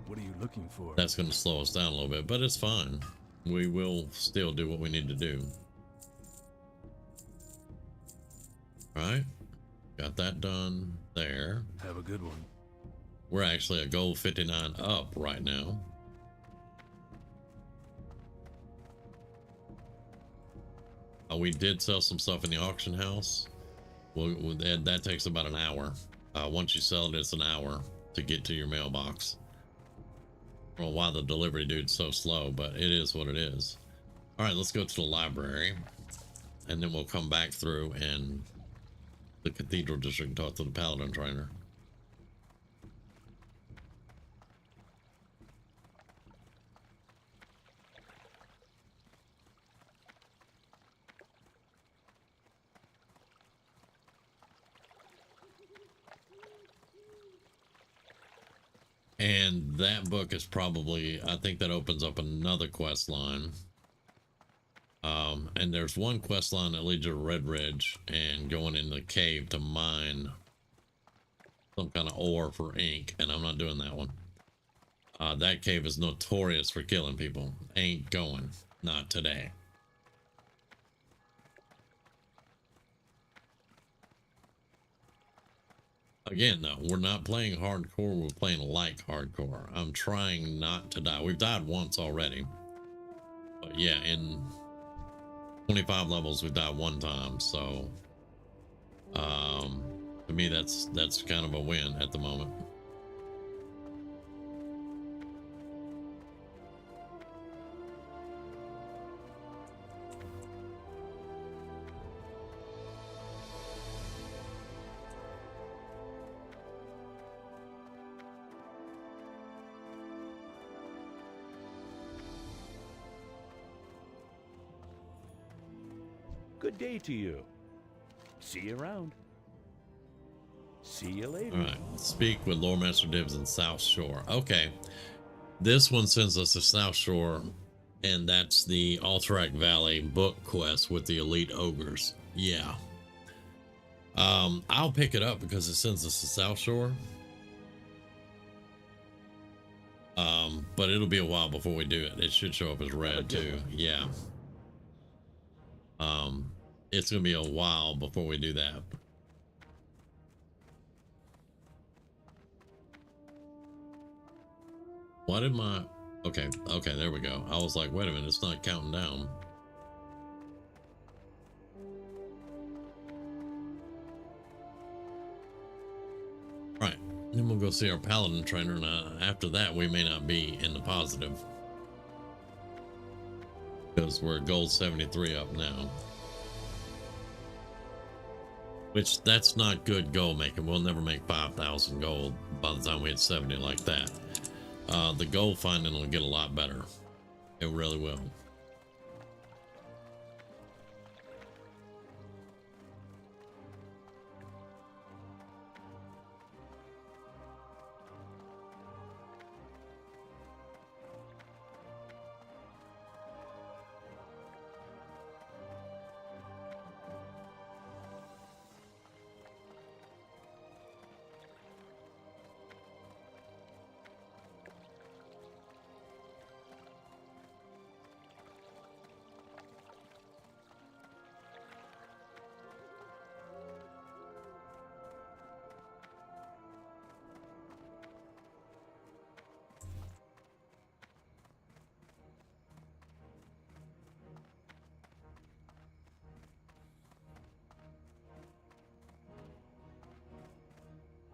What are you looking for? that's going to slow us down a little bit, but it's fine. We will still do what we need to do. Alright, got that done there. Have a good one. We're actually a gold 59 up right now. We did sell some stuff in the auction house. Well, that takes about an hour. Once you sell it, it's an hour to get to your mailbox. I don't know why the delivery dude's so slow, but it is what it is. Alright, let's go to the library. And then we'll come back through and the cathedral district and talk to the paladin trainer. And that book is probably, I think that opens up another quest line. And there's one quest line that leads you to Red Ridge and going in the cave to mine some kind of ore for ink, and I'm not doing that one. That cave is notorious for killing people. Ain't going. Not today. Again, though, we're not playing hardcore, we're playing like hardcore. I'm trying not to die. We've died once already. But yeah, in 25 levels, we've died one time, so to me that's kind of a win at the moment. Good day to you. See you around. See you later. All right, speak with Lord Master Dibs in South Shore. Okay, this one sends us to South Shore, and that's the Alterac Valley book quest with the elite ogres. Yeah. I'll pick it up because it sends us to South Shore. But it'll be a while before we do it. It should show up as red too. Yeah. It's gonna be a while before we do that. Why did my... Okay, there we go. I was like, wait a minute, it's not counting down. Then we'll go see our Paladin trainer, and after that, we may not be in the positive. Because we're gold 73 up now. Which, that's not good gold making. We'll never make 5,000 gold by the time we hit 70 like that. The gold finding will get a lot better. It really will.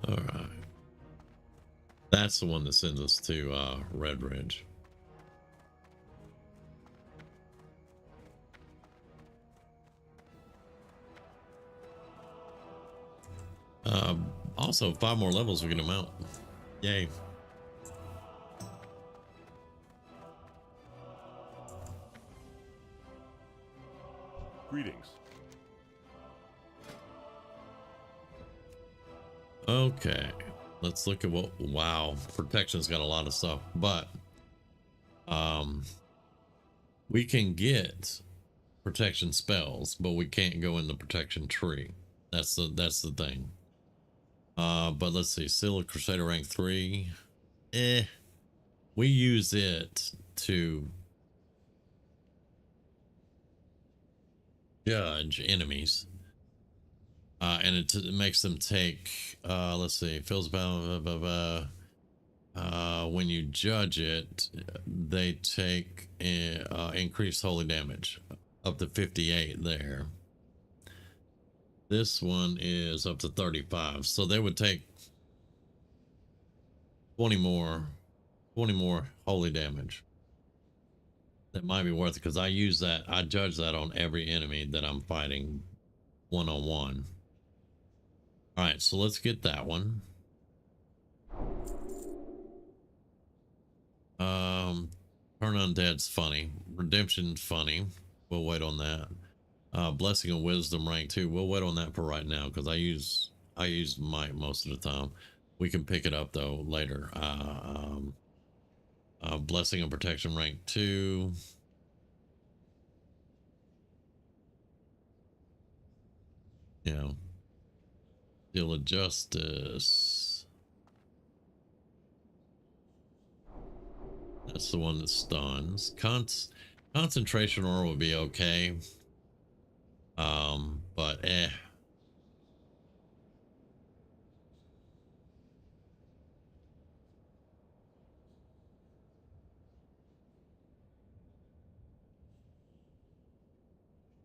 All right. That's the one that sends us to Red Ridge. Also, 5 more levels we can mount. Yay. Greetings. Okay, let's look at what. Wow, protection's got a lot of stuff, but we can get protection spells, but we can't go in the protection tree. That's the thing. But let's see, Seal of Crusader rank 3. We use it to judge enemies. And it makes them take, let's see, fills about, when you judge it, they take increased holy damage up to 58 there. This one is up to 35, so they would take 20 more holy damage. That might be worth it, because I use that, I judge that on every enemy that I'm fighting one-on-one. All right, so let's get that one. Turn Undead's funny. Redemption's funny. We'll wait on that. Blessing of Wisdom rank 2. We'll wait on that for right now, because I use Might most of the time. We can pick it up though later. Blessing of Protection rank 2. You know. Seal of Justice. That's the one that stuns. Concentration Aura would be okay. But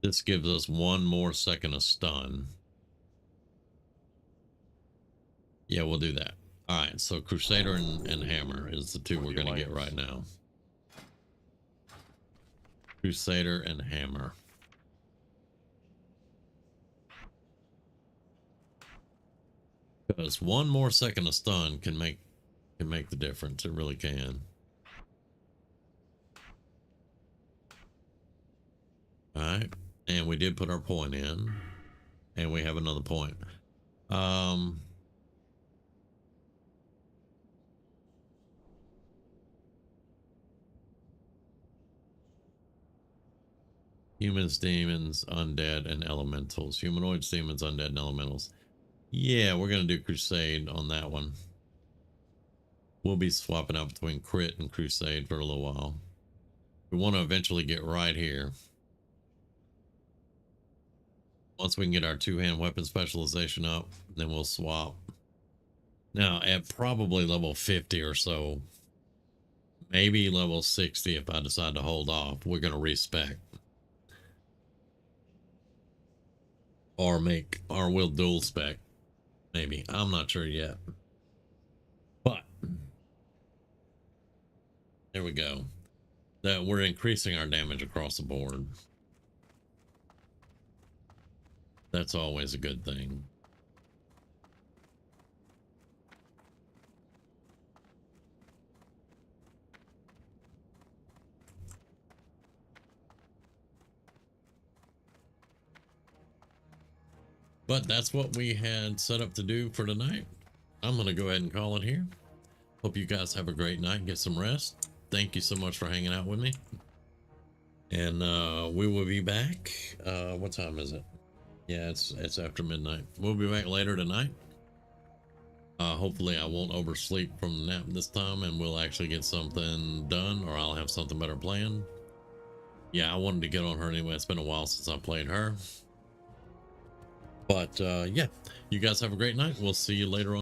this gives us 1 more second of stun. Yeah, we'll do that. All right, so Crusader and Hammer is the 2 we're going to get right now. Crusader and Hammer. Because 1 more second of stun can make the difference. It really can. All right, and we did put our point in, and we have another point. Humans, demons, undead, and elementals. Humanoids, demons, undead, and elementals. Yeah, we're going to do Crusade on that one. We'll be swapping out between Crit and Crusade for a little while. We want to eventually get right here. Once we can get our 2-hand weapon specialization up, then we'll swap. Now, at probably level 50 or so, maybe level 60 if I decide to hold off, we're going to respec. Or we'll dual spec. Maybe. I'm not sure yet. There we go. That we're increasing our damage across the board. That's always a good thing. But that's what we had set up to do for tonight. I'm going to go ahead and call it here. Hope you guys have a great night. Get some rest. Thank you so much for hanging out with me. And we will be back. What time is it? Yeah, it's after midnight. We'll be back later tonight. Hopefully I won't oversleep from the nap this time and we'll actually get something done, or I'll have something better planned. Yeah, I wanted to get on her anyway. It's been a while since I played her. But yeah, you guys have a great night. We'll see you later on.